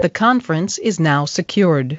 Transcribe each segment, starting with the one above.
The conference is now secured.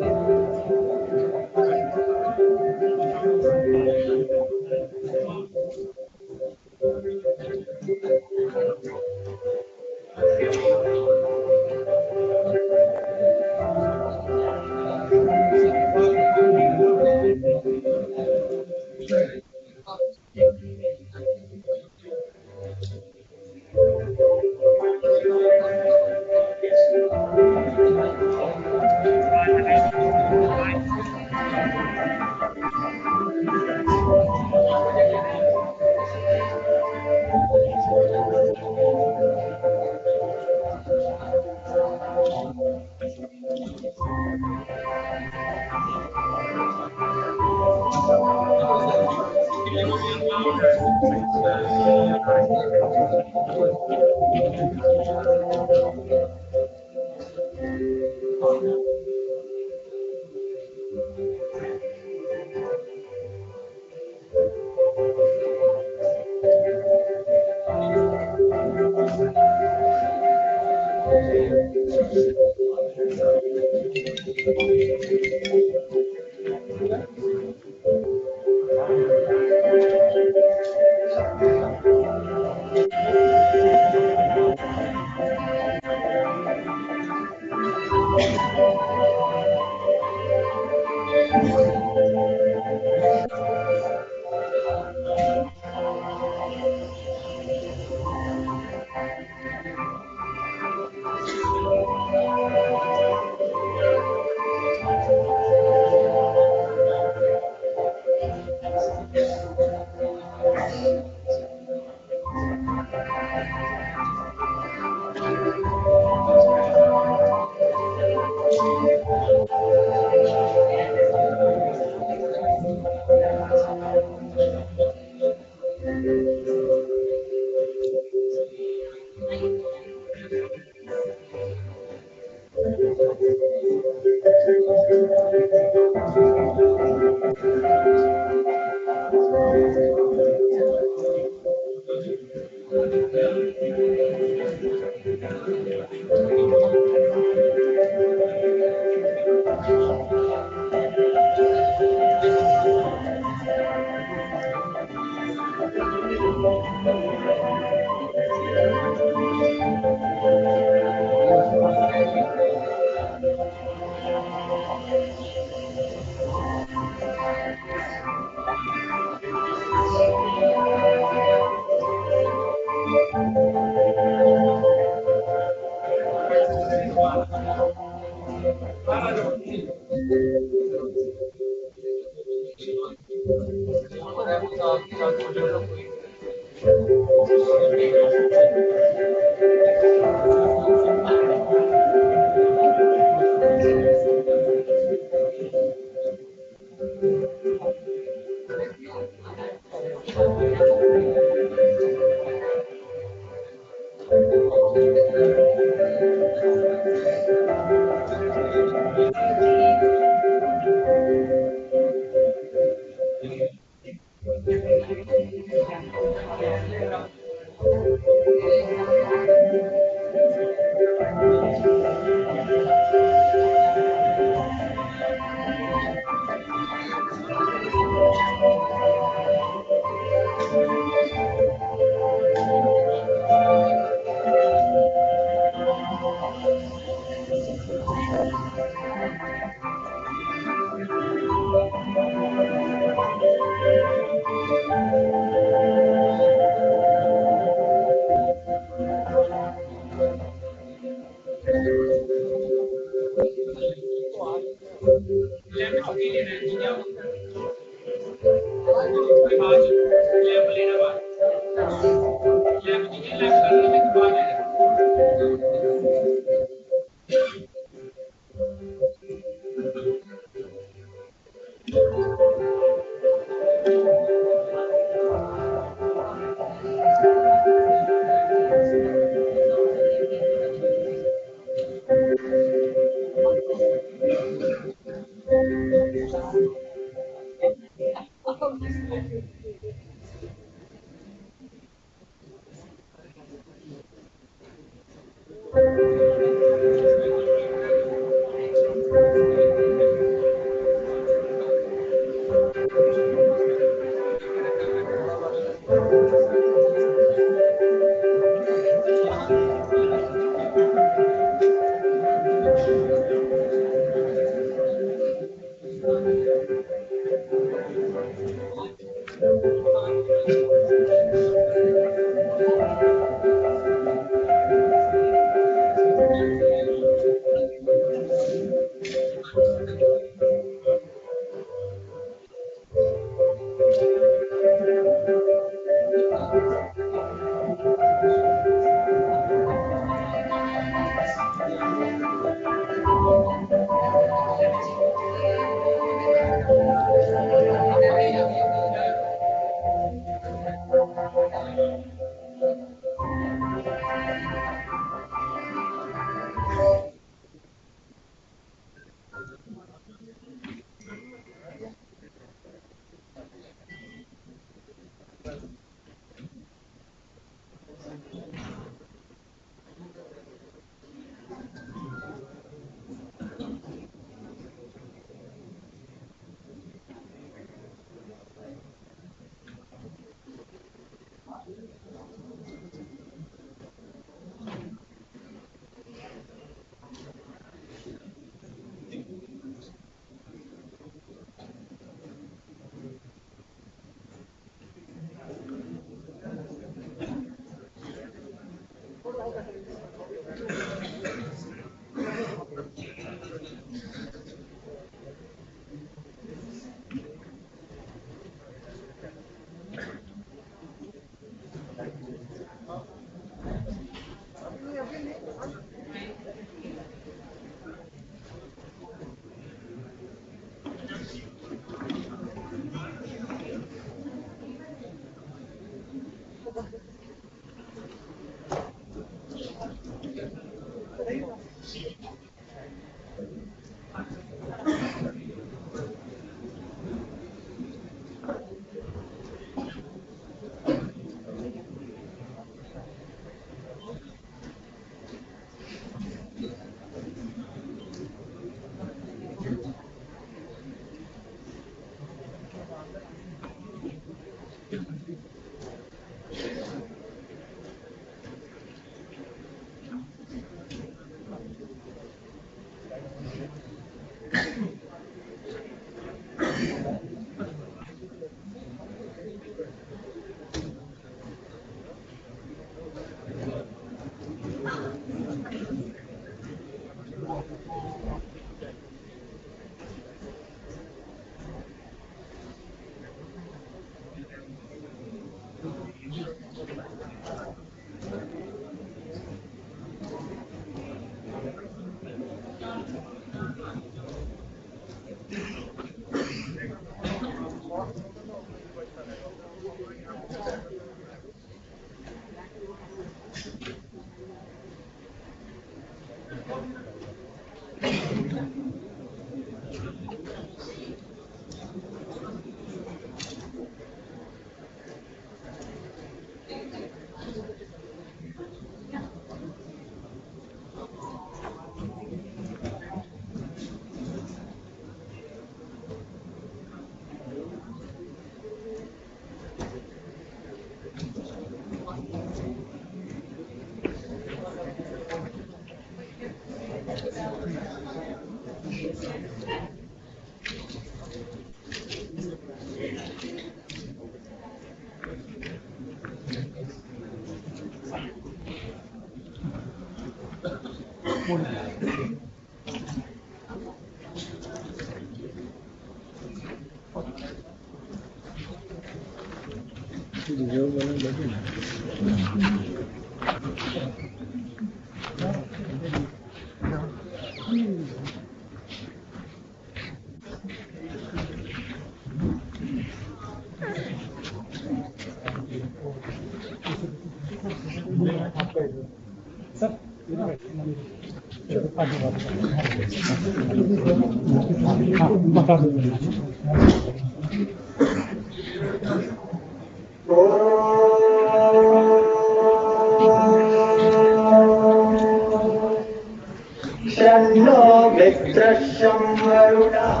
शन्नो मित्रशं वरुणः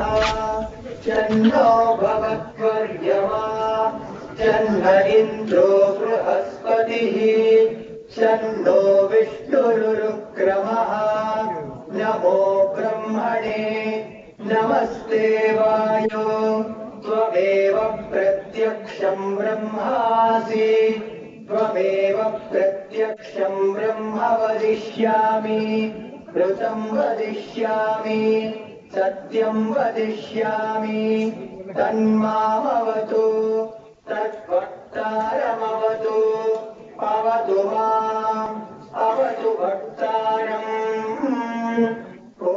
शन्नो भवत्वर्यमा शन्न इन्द्रो बृहस्पतिः शन्नो विष्णुरुक्रमः नमो ब्रह्मणे नमस्ते वायो त्वमेव प्रत्यक्षं ब्रह्मासि त्वमेव प्रत्यक्षं ब्रह्म वदिष्यामि ऋतं वदिष्यामि सत्यं वदिष्यामि तन्मामवतु तद्भक्तारमवतु अवतु माम् अवतु भक्तारम् ॐ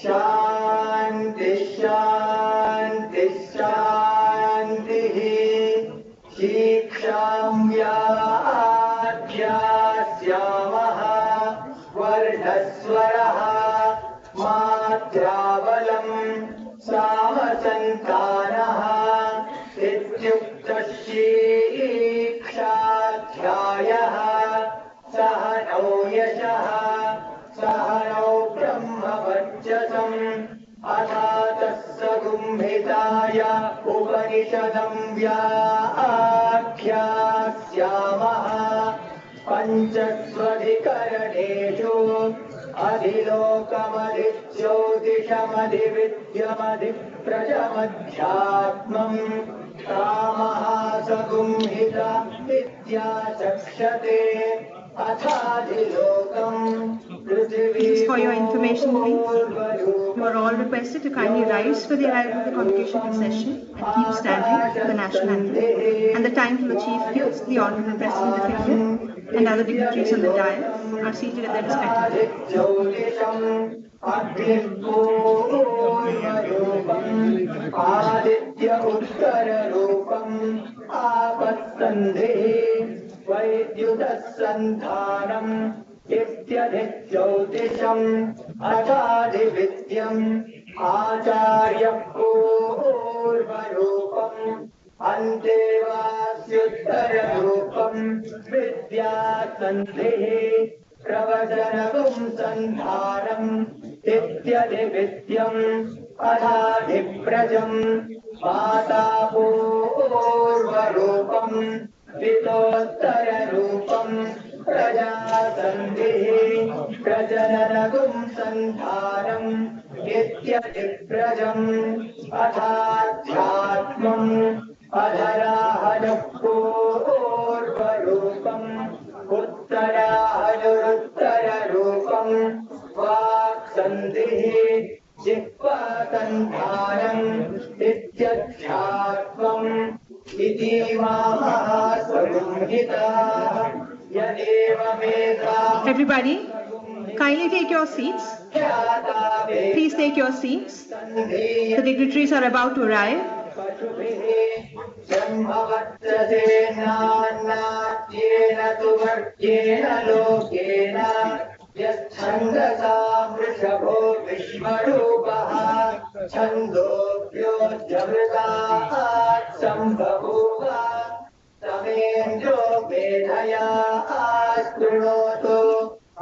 शान्ति शान्ति शान्तिः शिक्षां व्याख्यास्यामः वर्णस्वरः मात्राबलम् सामसन्तानः इत्युक्तशीक्षाध्यायः सह नौ यशः सह नौ ब्रह्मवर्चसम् अथातः सगुम्भिताय उपनिषदं व्याख्यास्यामः पञ्चस्वधिकरणेषु अधिलोकमधिज्योतिषमधिविद्यमधिप्रजमध्यात्मम् कामः सगुम्हित इत्याचक्षते अथाधिलोकम् पृथिवी This is for your information, please. You are all requested to kindly rise for the arrival of the convocation procession and keep standing for the national anthem. And the time for the chief guests, the Honorable President of India, and other dignitaries on the dais are seated at their respective places. इत्यधिज्योतिषम् अथाधिविद्यम् आचार्यः पूर्वरूपम् अन्तेवास्युत्तररूपम् विद्यासन्धिः प्रवचनगुम् सन्धानम् इत्यधिविद्यम् अथाधिप्रजम् माता पूर्वरूपम् पितोत्तररूपम् प्रजासन्धिः प्रजननगुम् सन्धानम् इत्यधिप्रजम् अथाध्यात्मम् अधराहनुः पूर्वरूपम् उत्तराहनुरुत्तररूपम् वाक्सन्धिः जिह्वासन्धानम् इत्यध्यात्मम् इतीमामः स्वगुंहिताः यदेवमेधा Everybody, kindly take your seats. Please take your seats. The dignitaries are about to arrive. ब्रह्मवत्सेनान्नाद्येन तु वर्ग्येण लोकेन यच्छन्दसा वृषभो विश्वरूपः छन्दोभ्योऽध्यवृतात् सम्बभूव तमेन्द्रो मेधया शृणोतु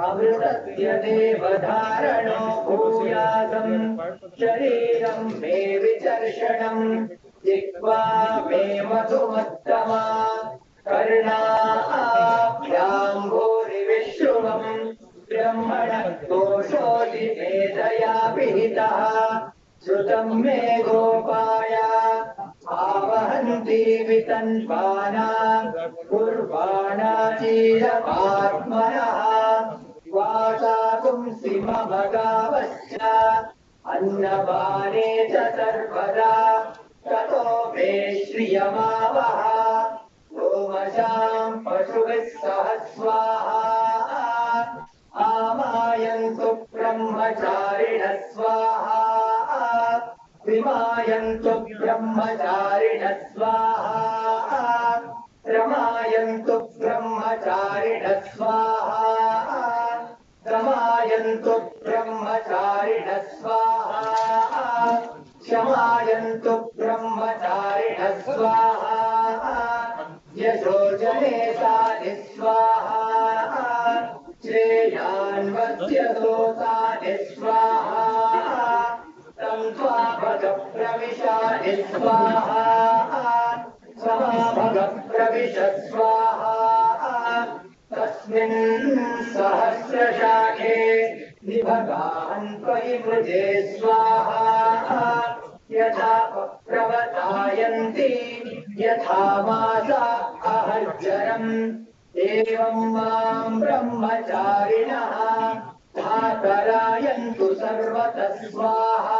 अमृतस्य देवधारणो भूयासम् शरीरम् मे विचर्षणम् जिह्वा मे मधुमत्तमा कर्णाभ्याम् भूरिविश्रुवम् ब्रह्मणः कोशोऽधि मेधया विहितः श्रुतम् मे गोपाय आवहन्ति वितन्वाना कुर्वाणा चीरपात्मनः वासागुंसि मम गावश्च अन्नपाने च सर्वदा ततो मे श्रियमावह गोमशाम् पशुभिः सह स्वाहा आमायन्तु ब्रह्मचारिणः स्वाहा विमायन्तु ब्रह्मचारिणः स्वाहा रमायन्तु ब्रह्मचारिणः स्वाहा रमायन्तु ब्रह्मचारिणः स्वाहा क्षमायन्तु ब्रह्मचारिणः स्वाहा यशो जने तानि स्वाहा श्रेयान्वस्यतो तानि स्वाहा तं स्वाभगप्रविशानि स्वाहा समाभगप्रविश स्वाहा तस्मिन् सहस्रशाखे निभगान् त्वयि मृजे स्वाहा यथा प्रवतायन्ति यथा मासा अहर्जरम् एवं मां ब्रह्मचारिणः धातरायन्तु सर्वतः स्वाहा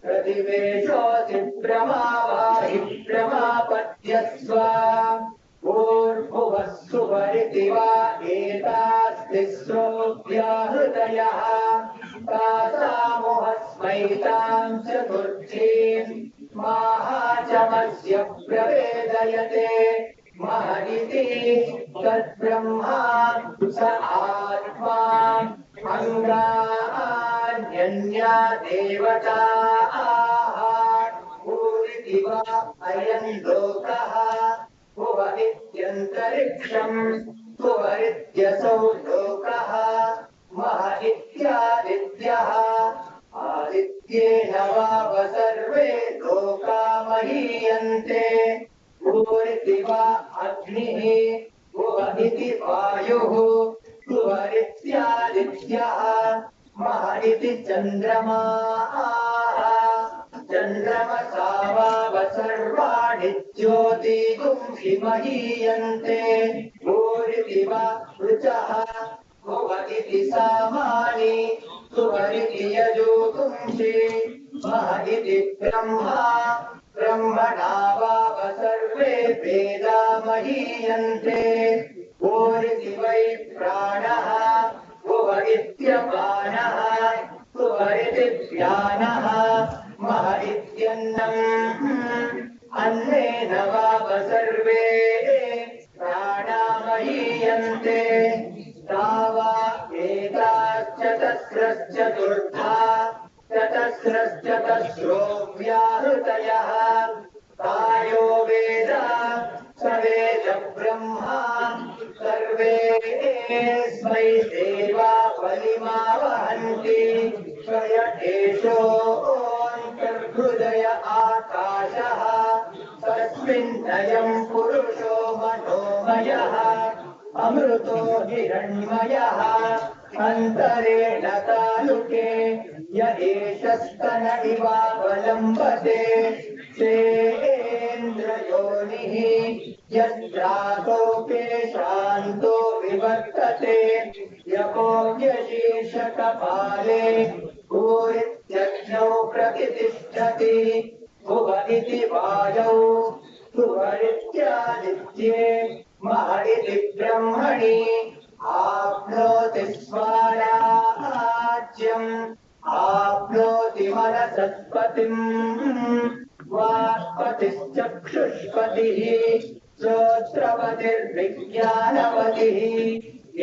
प्रतिवेशोऽसि भ्रमावाहि भ्रमापद्यस्व भूर्भुवः सुवरिति वा एतास्तिस्रो व्याहृतयः तासामुहस्मैतां चतुर्थीम् माहाचमस्य प्रवेदयते महदिति तद्ब्रह्मा स आत्मा अङ्गान्यन्या देवताः भूरिति वा अयम् लोकः भुव इत्यन्तरिक्षम् भुवरित्यसौ लोकः मह इत्यादित्यः आदित्येन वाव सर्वे लोका महीयन्ते भूरिति वा अग्निः भुव इति वायुः भुवरित्यादित्यः मह इति चन्द्रमाः चन्द्रमसा वाव सर्वाणि ज्योतिगुंसि महीयन्ते भूरिति वा ऋचः भुव इति सामानि भुवरिति यजुगुंसि मह इति ब्रह्मा ब्रह्मणा वाव सर्वे वेदा महीयन्ते भूरिति वै प्राणः भुव इत्यपानः भुव इति व्यानः मह इत्यन्नम् अन्नेन वाव सर्वे प्राणा महीयन्ते तावा श्रोव्याहृतयः कायो वेद स वेद ब्रह्मा सर्वेऽस्मै देवा बलिमा वहन्ति स्वय एषोऽन्तर्हृदय आकाशः तस्मिन्नयं पुरुषो मनोमयः अमृतो हिरण्मयः अन्तरेण तालुके य एषस्तन इवावलम्बते सेन्द्रयोनिः यत्रातोके शान्तो विवर्तते यकोऽप्यशीर्षकपाले भूरित्यग्नौ प्रतितिष्ठति भुव इति वायौ सुवरित्यादित्ये मह इति ब्रह्मणि आप्नोति स्वाराज्यम् आप्नोति मनसत्पतिम् वाक्पतिश्चक्षुष्पतिः श्रोत्रपतिर्विज्ञानपतिः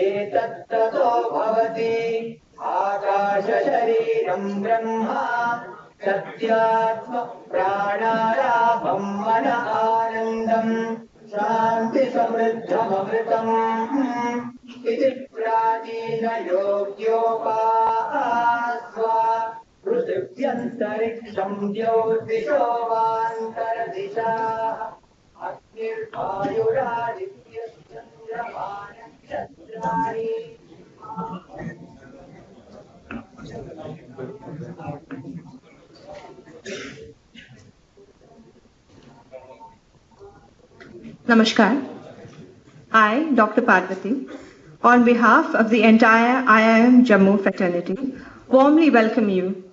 एतत्ततो भवति आकाशशरीरम् ब्रह्मा सत्यात्म प्राणारामम् मन आनन्दम् शान्ति समृद्धममृतम् इति प्राचीन योग्योपास्वा पृथिव्यन्तरिक्षम् ज्योतिषो वान्तरदिशाः अग्निर्वायुरादित्यश्चन्द्रमा नक्षत्राणि Namaskar. I, Dr. Parvati, on behalf of the entire IIM Jammu fraternity, warmly welcome you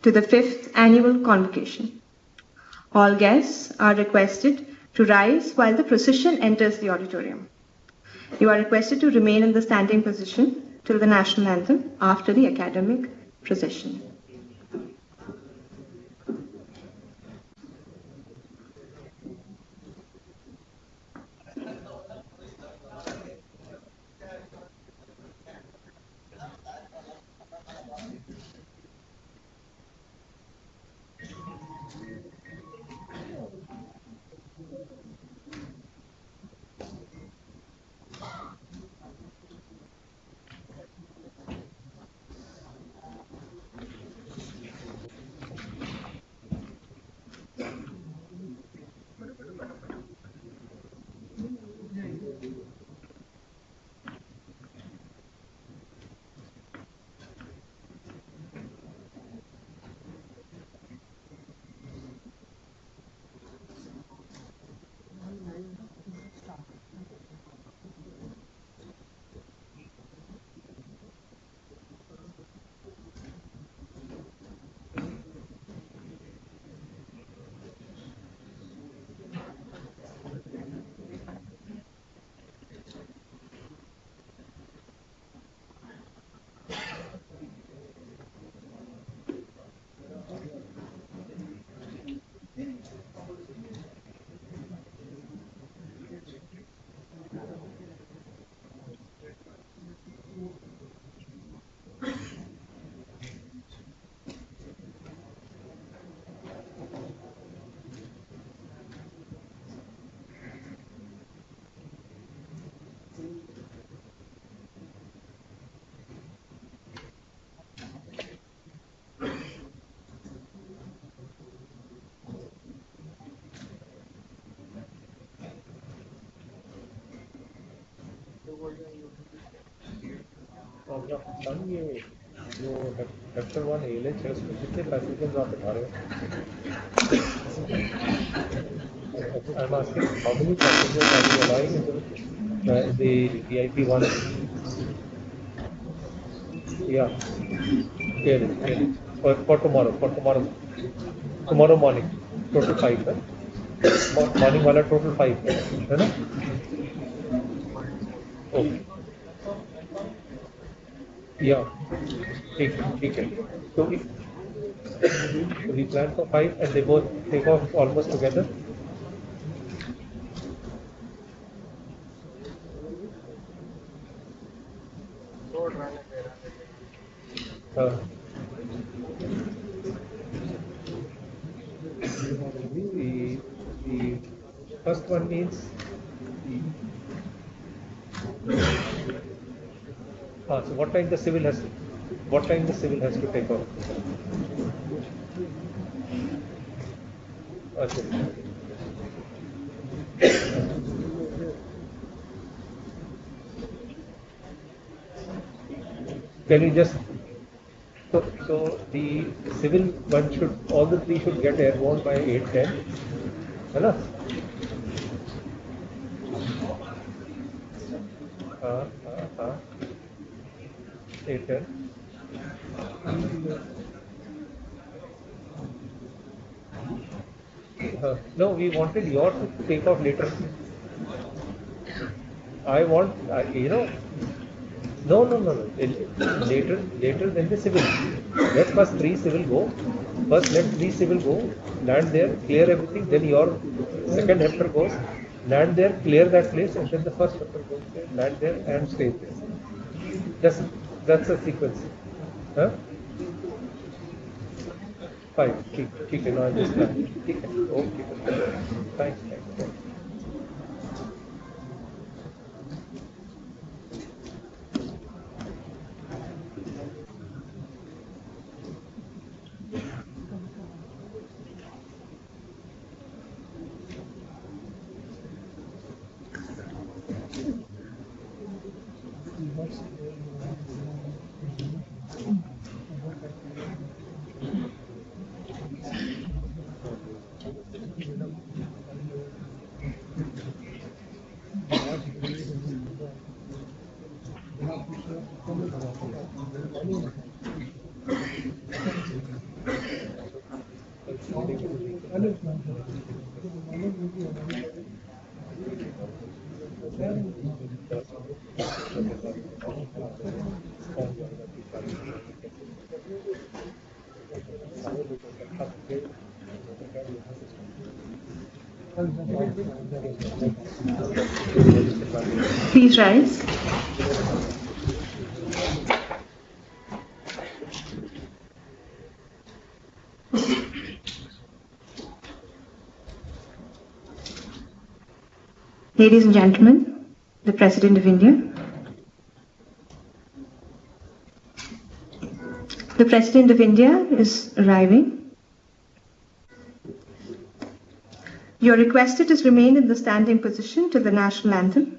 to the 5th annual convocation. All guests are requested to rise while the procession enters the auditorium. You are requested to remain in the standing position till the national anthem after the academic procession. ये जो doctor one LH है उसमें कितने passengers आप उठा रहे हो? I'm asking how many passengers are you allowing in the VIP one? Yeah, for tomorrow morning, total 5, right? Morning वाला total 5 है ना? Okay. Yeah, ठीक है. So we plan for 5 and they both take off almost together. the first one means so what time the civil has to take off? Okay. Can you just so the civil one should, all the three should get airborne by 8:10, है ना? 8:10. No, we wanted your to take off later. I want, no. Later than the civil. Let first three civil go. First let three civil go, land there, clear everything. Then your second helicopter goes, land there, clear that place, and then the first helicopter goes there, land there, and stay there. That's a sequence. Huh? Fine. ठीक है. No, I understand. ठीक है. Okay. Thanks. Please rise. Ladies and gentlemen, the President of India. The President of India is arriving. You are requested to remain in the standing position to the national anthem.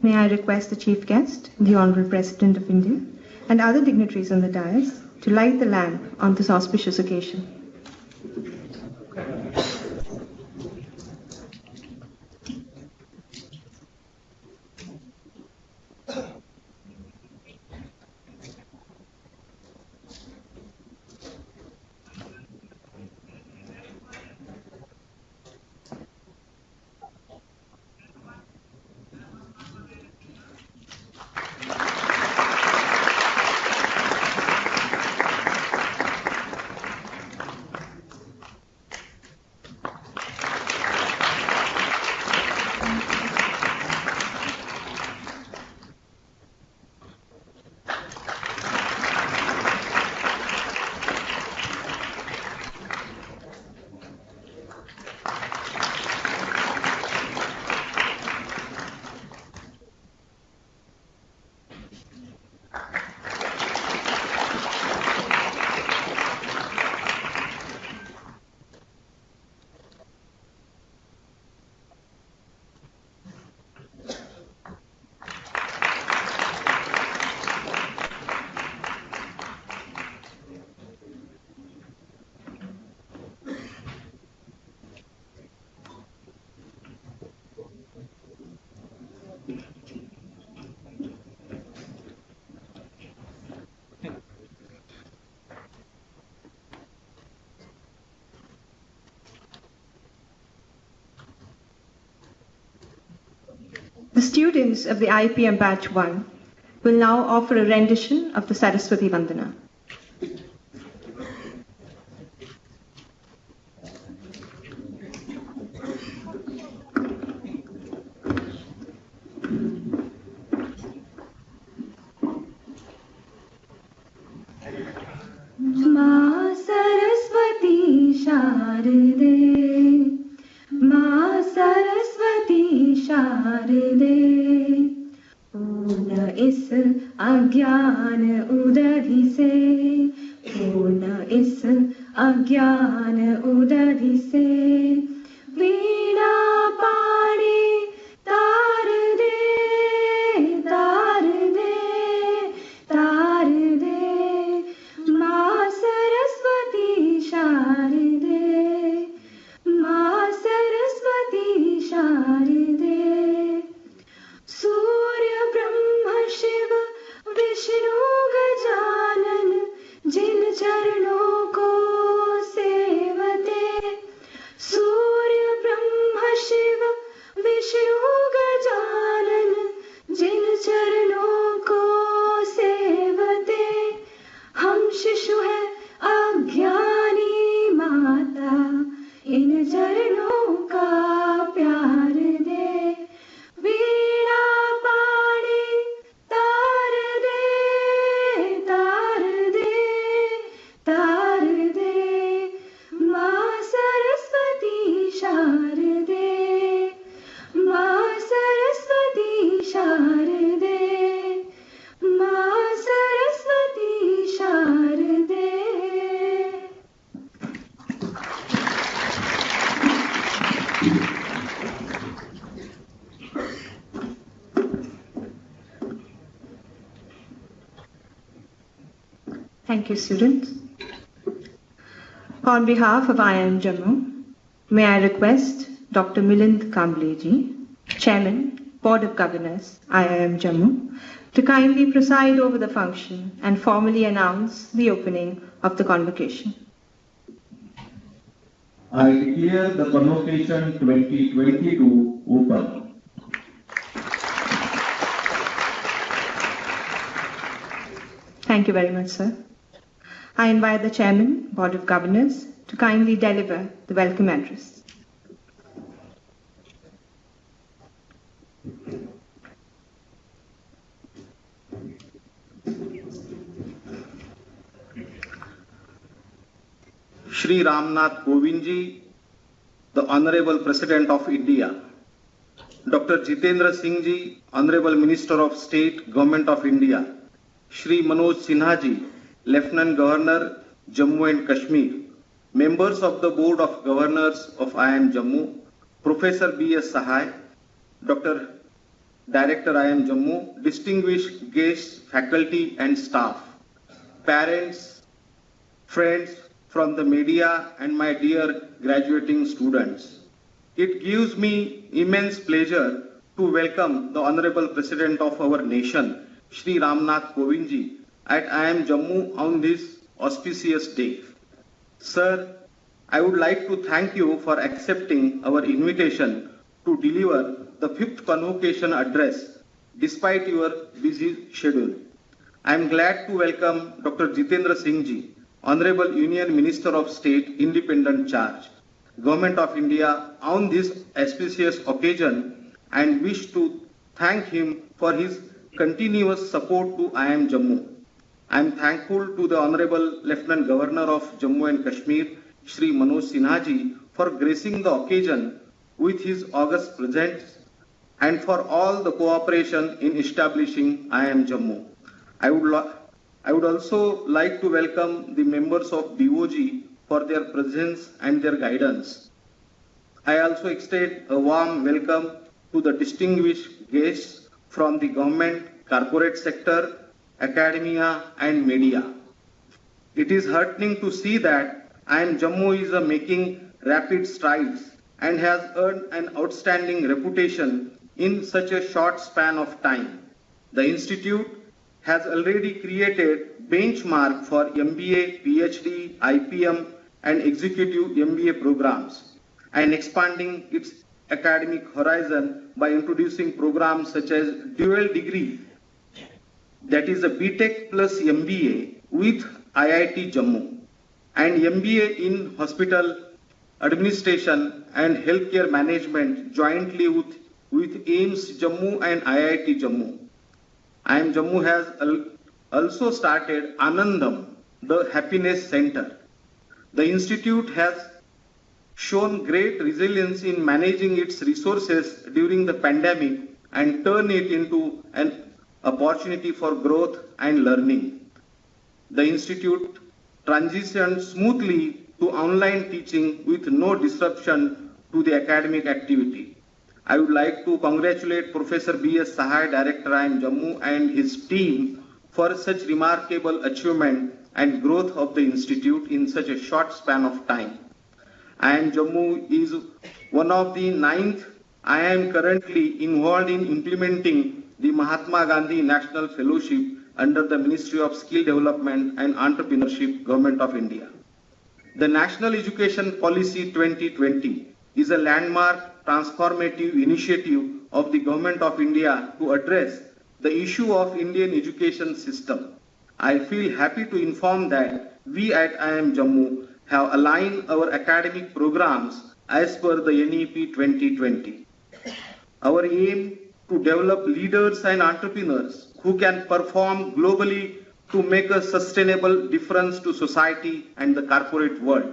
May I request the Chief Guest, the Honourable President of India, and other dignitaries on the dais to light the lamp on this auspicious occasion. The students of the IPM Batch 1 will now offer a rendition of the Saraswati Vandana. Ma Saraswati Sharade, Ma Saraswati Sharade, पूर्ण इस अज्ञान उदधि से, पूर्ण इस अज्ञान उदधि से, वीणा पाणी तार दे, तार दे, तार दे, माँ सरस्वती शारदे, माँ सरस्वती शारदे, सूर्य ब्रह्म शिव विष्णु गजानन, जिन चरणों को सेवते, सूर्य ब्रह्म शिव विष्णु गजानन, जिन चरणों को सेवते, हम शिशु हैं अज्ञानी माता, इन चरणों का प्यार दे, वीणा पाणी तार दे, तार दे, तार दे, माँ सरस्वती शारदे, माँ सरस्वती शारदे, माँ सरस्वती शारदे. Thank you, students. On behalf of IIM Jammu, may I request Dr. Milind Kambleji, Chairman, Board of Governors, IIM Jammu, to kindly preside over the function and formally announce the opening of the convocation. I declare the Convocation 2022 open. Thank you very much, sir. I invite the Chairman, Board of Governors, to kindly deliver the welcome address. Shri Nath Kovind ji, the Honorable President of India, Dr. Jitendra Singh ji, Honorable Minister of State, Government of India, Shri Manoj Sinha ji, Lieutenant Governor, Jammu and Kashmir, members of the Board of Governors of IIM Jammu, Professor B.S. Sahai, Dr. Director IIM Jammu, distinguished guests, faculty and staff, parents, friends from the media and my dear graduating students. It gives me immense pleasure to welcome the Honorable President of our nation, Shri Nath Kovind ji, at IIM Jammu on this auspicious day. Sir, I would like to thank you for accepting our invitation to deliver the 5th Convocation address despite your busy schedule. I am glad to welcome Dr. Jitendra Singh ji, Honorable Union Minister of State, Independent Charge, Government of India on this auspicious occasion and wish to thank him for his continuous support to IIM Jammu. I am thankful to the Honorable Lieutenant Governor of Jammu and Kashmir, Shri Manoj Sinha ji, for gracing the occasion with his august presence and for all the cooperation in establishing IIM Jammu. I would also like to welcome the members of BOG for their presence and their guidance. I also extend a warm welcome to the distinguished guests from the government, corporate sector, academia and media. It is heartening to see that IIM Jammu is making rapid strides and has earned an outstanding reputation in such a short span of time. The institute has already created benchmark for MBA, PhD, IPM and executive MBA programs and expanding its academic horizon by introducing programs such as dual degree, that is a BTech plus MBA with IIT Jammu, and MBA in hospital administration and healthcare management jointly with IIMS Jammu and IIT Jammu. IIM Jammu has also started Anandam, the Happiness Center. The institute has shown great resilience in managing its resources during the pandemic and turned it into an opportunity for growth and learning. The institute transitioned smoothly to online teaching with no disruption to the academic activity. I would like to congratulate Professor B.S. Sahai, Director IIM Jammu, and his team for such remarkable achievement and growth of the institute in such a short span of time. IIM Jammu is one of the 9th IIM currently involved in implementing the Mahatma Gandhi National Fellowship under the Ministry of Skill Development and Entrepreneurship, Government of India. The National Education Policy 2020 is a landmark transformative initiative of the Government of India to address the issue of Indian education system. I feel happy to inform that we at IIM Jammu have aligned our academic programs as per the NEP 2020. Our aim to develop leaders and entrepreneurs who can perform globally to make a sustainable difference to society and the corporate world.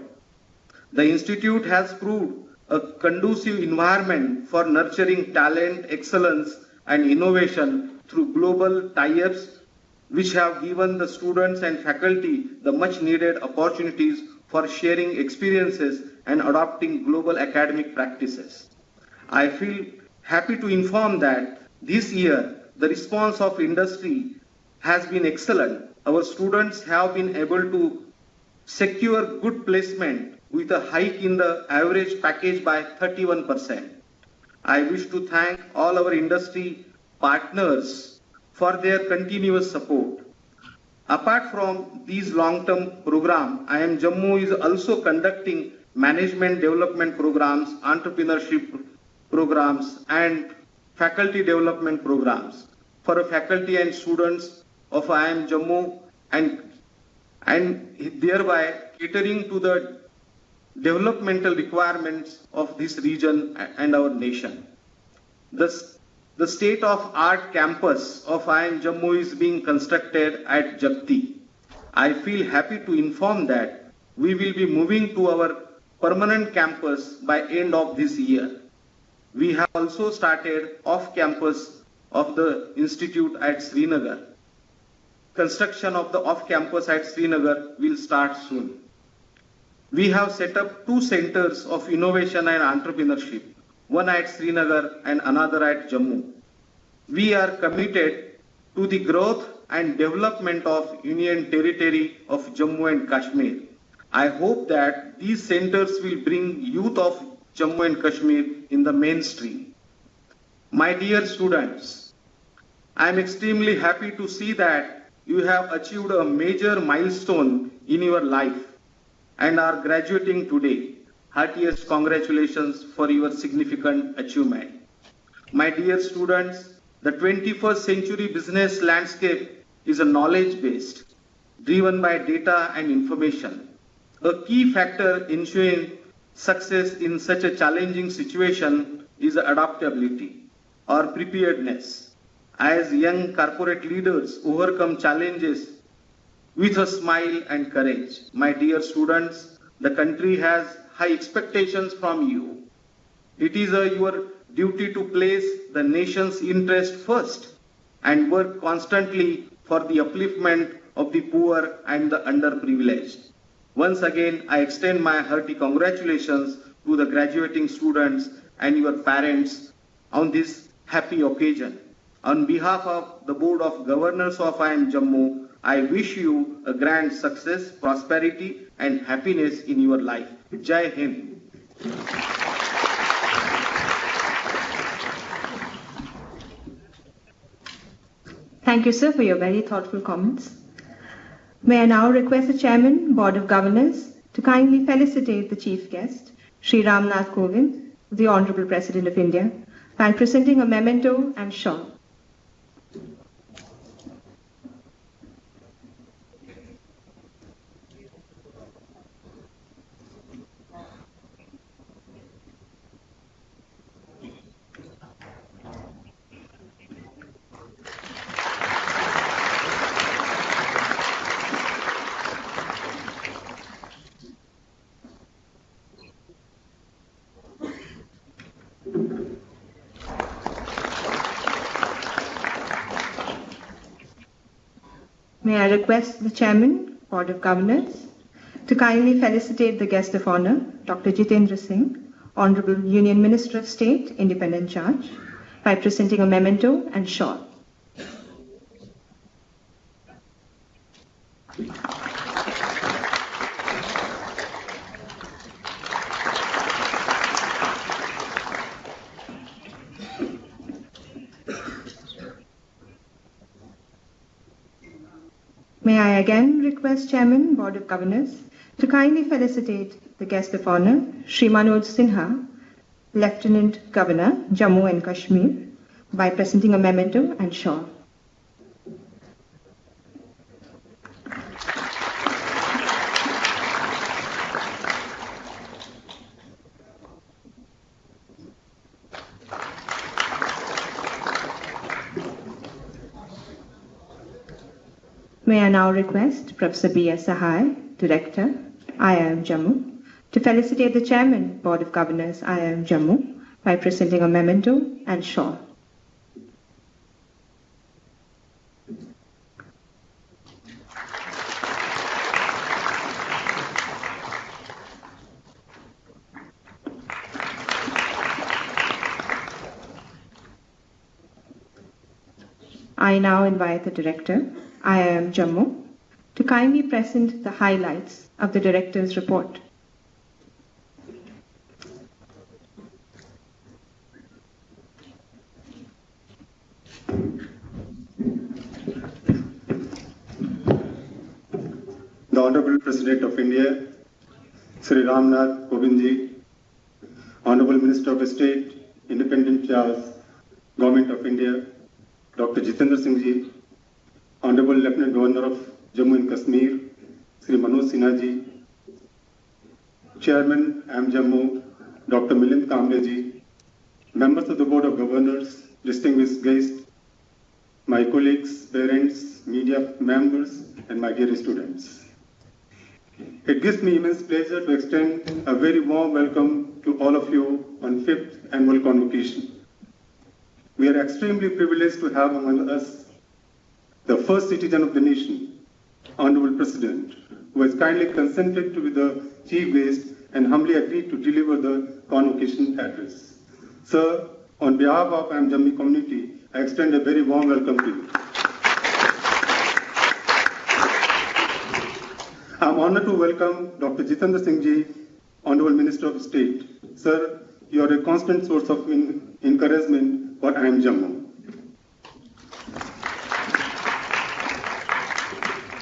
The institute has proved a conducive environment for nurturing talent, excellence, and innovation through global tie-ups, which have given the students and faculty the much needed opportunities for sharing experiences and adopting global academic practices. I feel happy to inform that this year the response of industry has been excellent. Our students have been able to secure good placement with a hike in the average package by 31%. I wish to thank all our industry partners for their continuous support. Apart from these long-term programs, IIM Jammu is also conducting management development programs, entrepreneurship programs, and faculty development programs for faculty and students of IIM Jammu, and thereby catering to the developmental requirements of this region and our nation. The state-of-art campus of IIM Jammu is being constructed at Jagti. I feel happy to inform that we will be moving to our permanent campus by end of this year. We have also started off-campus of the institute at Srinagar. Construction of the off-campus at Srinagar will start soon. We have set up 2 centers of innovation and entrepreneurship, one at Srinagar and another at Jammu. We are committed to the growth and development of Union Territory of Jammu and Kashmir. I hope that these centers will bring youth of Jammu and Kashmir in the mainstream. My dear students, I am extremely happy to see that you have achieved a major milestone in your life and are graduating today. Heartiest congratulations for your significant achievement. My dear students, the 21st century business landscape is a knowledge-based, driven by data and information. A key factor ensuring success in such a challenging situation is adaptability or preparedness. As young corporate leaders overcome challenges with a smile and courage. My dear students, the country has high expectations from you. It is your duty to place the nation's interest first and work constantly for the upliftment of the poor and the underprivileged. Once again, I extend my hearty congratulations to the graduating students and your parents on this happy occasion. On behalf of the Board of Governors of IIM Jammu, I wish you a grand success, prosperity, and happiness in your life. Jai Hind. Thank you, sir, for your very thoughtful comments. May I now request the Chairman, Board of Governors, to kindly felicitate the Chief Guest, Shri Nath Kovind, the Honorable President of India, by presenting a memento and shawl. May I request the Chairman, Board of Governors, to kindly felicitate the guest of honor, Dr. Jitendra Singh, Honorable Union Minister of State, Independent Charge, by presenting a memento and shawl. May I again request Chairman, Board of Governors, to kindly felicitate the guest of honor, Shri Manoj Sinha, Lieutenant Governor, Jammu and Kashmir, by presenting a memento and shawl. May I now request Professor B.S. Sahai, Director, IIM Jammu, to felicitate the Chairman, Board of Governors, IIM Jammu, by presenting a memento and shawl. I now invite the Director, IIM Jammu, to kindly present the highlights of the Director's report. The Honorable President of India, Shri Nath, Kovind, Honorable Minister of State, Independent Charge, Government of India, Dr. Jitendra Singh, Honorable Lieutenant Governor of Jammu and Kashmir, Shri Manoj Sinha, Chairman IIM Jammu, Dr. Kamble, members of the Board of Governors, distinguished guests, my colleagues, parents, media members, and my dear students. It gives me immense pleasure to extend a very warm welcome to all of you on 5th Annual Convocation. We are extremely privileged to have among us the first citizen of the nation, Honorable President, who has kindly consented to be the chief guest and humbly agreed to deliver the convocation address. Sir, on behalf of IIM Jammu community, I extend a very warm welcome to you. I am honored to welcome Dr. Jitendra Singh, Honorable Minister of State. Sir, you are a constant source of encouragement for IIM Jammu.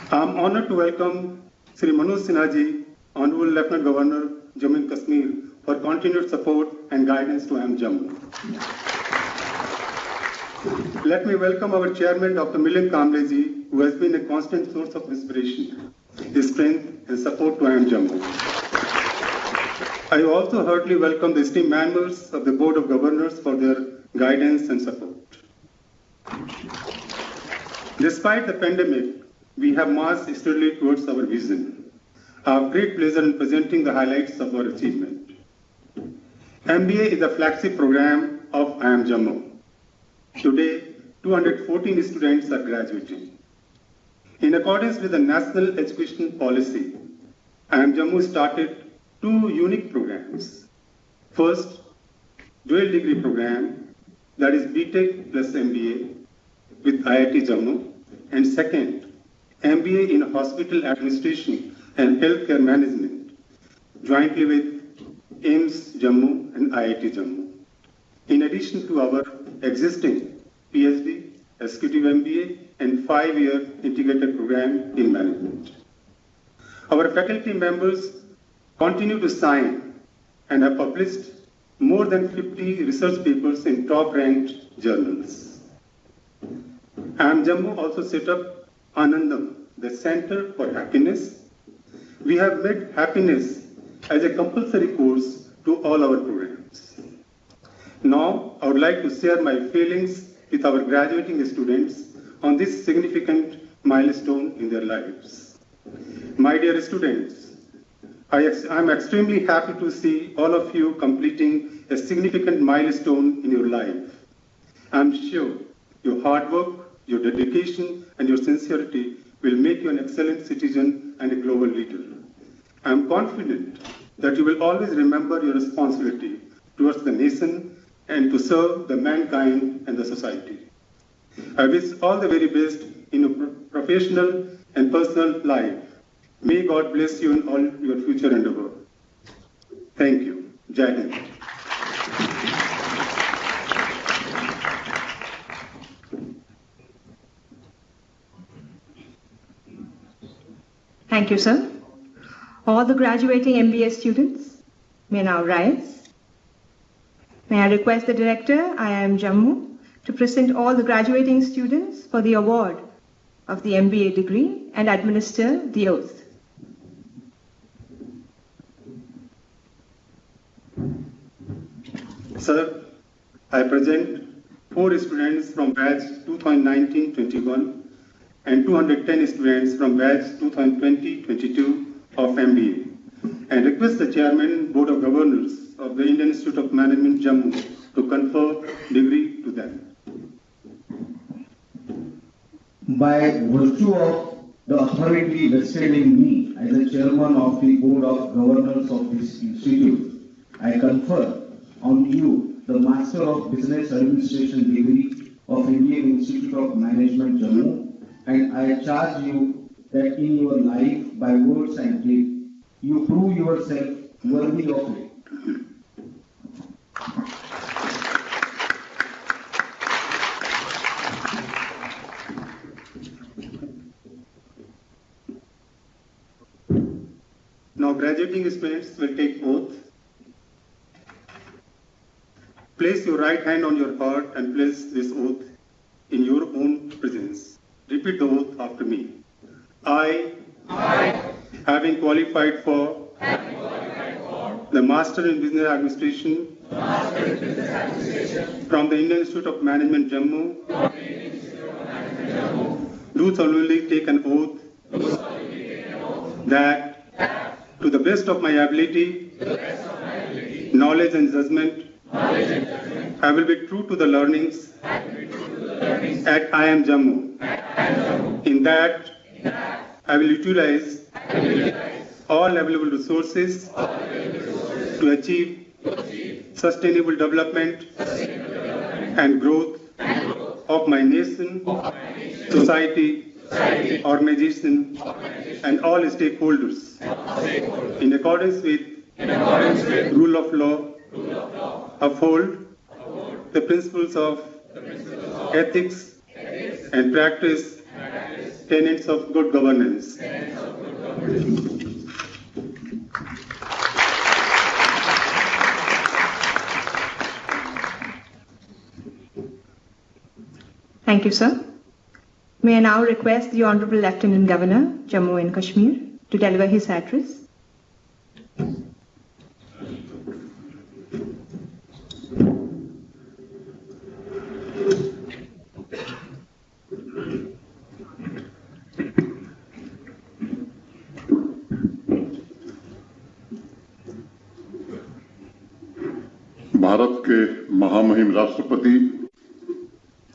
I am honored to welcome Shri Manoj Sinha, Honorable Lieutenant Governor, Jammu and Kashmir, for continued support and guidance to IIM Jammu. Let me welcome our Chairman, Dr. Kamble, who has been a constant source of inspiration, his strength and support to IIM Jammu. I also heartily welcome the esteemed members of the Board of Governors for their guidance and support. Despite the pandemic, we have marched steadily towards our vision. I have great pleasure in presenting the highlights of our achievement. MBA is the flagship program of IIM Jammu. Today, 214 students are graduating. In accordance with the National Education Policy, IIM Jammu started 2 unique programs. First, dual degree program, that is BTech plus MBA with IIT Jammu, and second, MBA in Hospital Administration and Healthcare Management, jointly with IIMS Jammu and IIT Jammu. In addition to our existing PhD, Executive MBA, and 5-year integrated program in management. Our faculty members continue to sign and have published more than 50 research papers in top-ranked journals. IIM Jammu also set up Anandam, the Center for Happiness. We have made happiness as a compulsory course to all our programs. Now, I would like to share my feelings with our graduating students on this significant milestone in their lives. My dear students, I am extremely happy to see all of you completing a significant milestone in your life. I am sure your hard work, your dedication, and your sincerity will make you an excellent citizen and a global leader. I am confident that you will always remember your responsibility towards the nation and to serve the mankind and the society. I wish all the very best in your professional and personal life. May God bless you in all your future endeavor. Thank you. Jai Hind. Thank you, sir. All the graduating MBA students may now rise. May I request the Director, IIM Jammu, to present all the graduating students for the award of the MBA degree and administer the oath. Sir, I present 4 students from batch 2019-21 and 210 students from batch 2020-22 of MBA, and request the Chairman, Board of Governors of the Indian Institute of Management, Jammu, to confer degree to them. By virtue of the authority vested in me as the Chairman of the Board of Governors of this institute, I confer on you the Master of Business Administration degree of Indian Institute of Management, Jammu, and I charge you that in your life, by words and deed, you prove yourself worthy of it. Now, graduating students will take oath. Place your right hand on your heart and place this oath in your own presence. Repeat the oath after me. I having qualified for the Master in Business Administration from the Indian Institute of Management, Jammu, do solemnly take an oath that to the best of my ability, knowledge and judgment, I will be true to the learnings at IIM Jammu. In that, I will utilize all available resources to achieve sustainable development and growth of my nation, society, organization, and all stakeholders in accordance with rule of law, uphold the principles of ethics and practice tenets of good governance. Thank you, sir. May I now request the Honorable Lieutenant Governor, Jammu and Kashmir, to deliver his address. Bharat के महामहिम राष्ट्रपति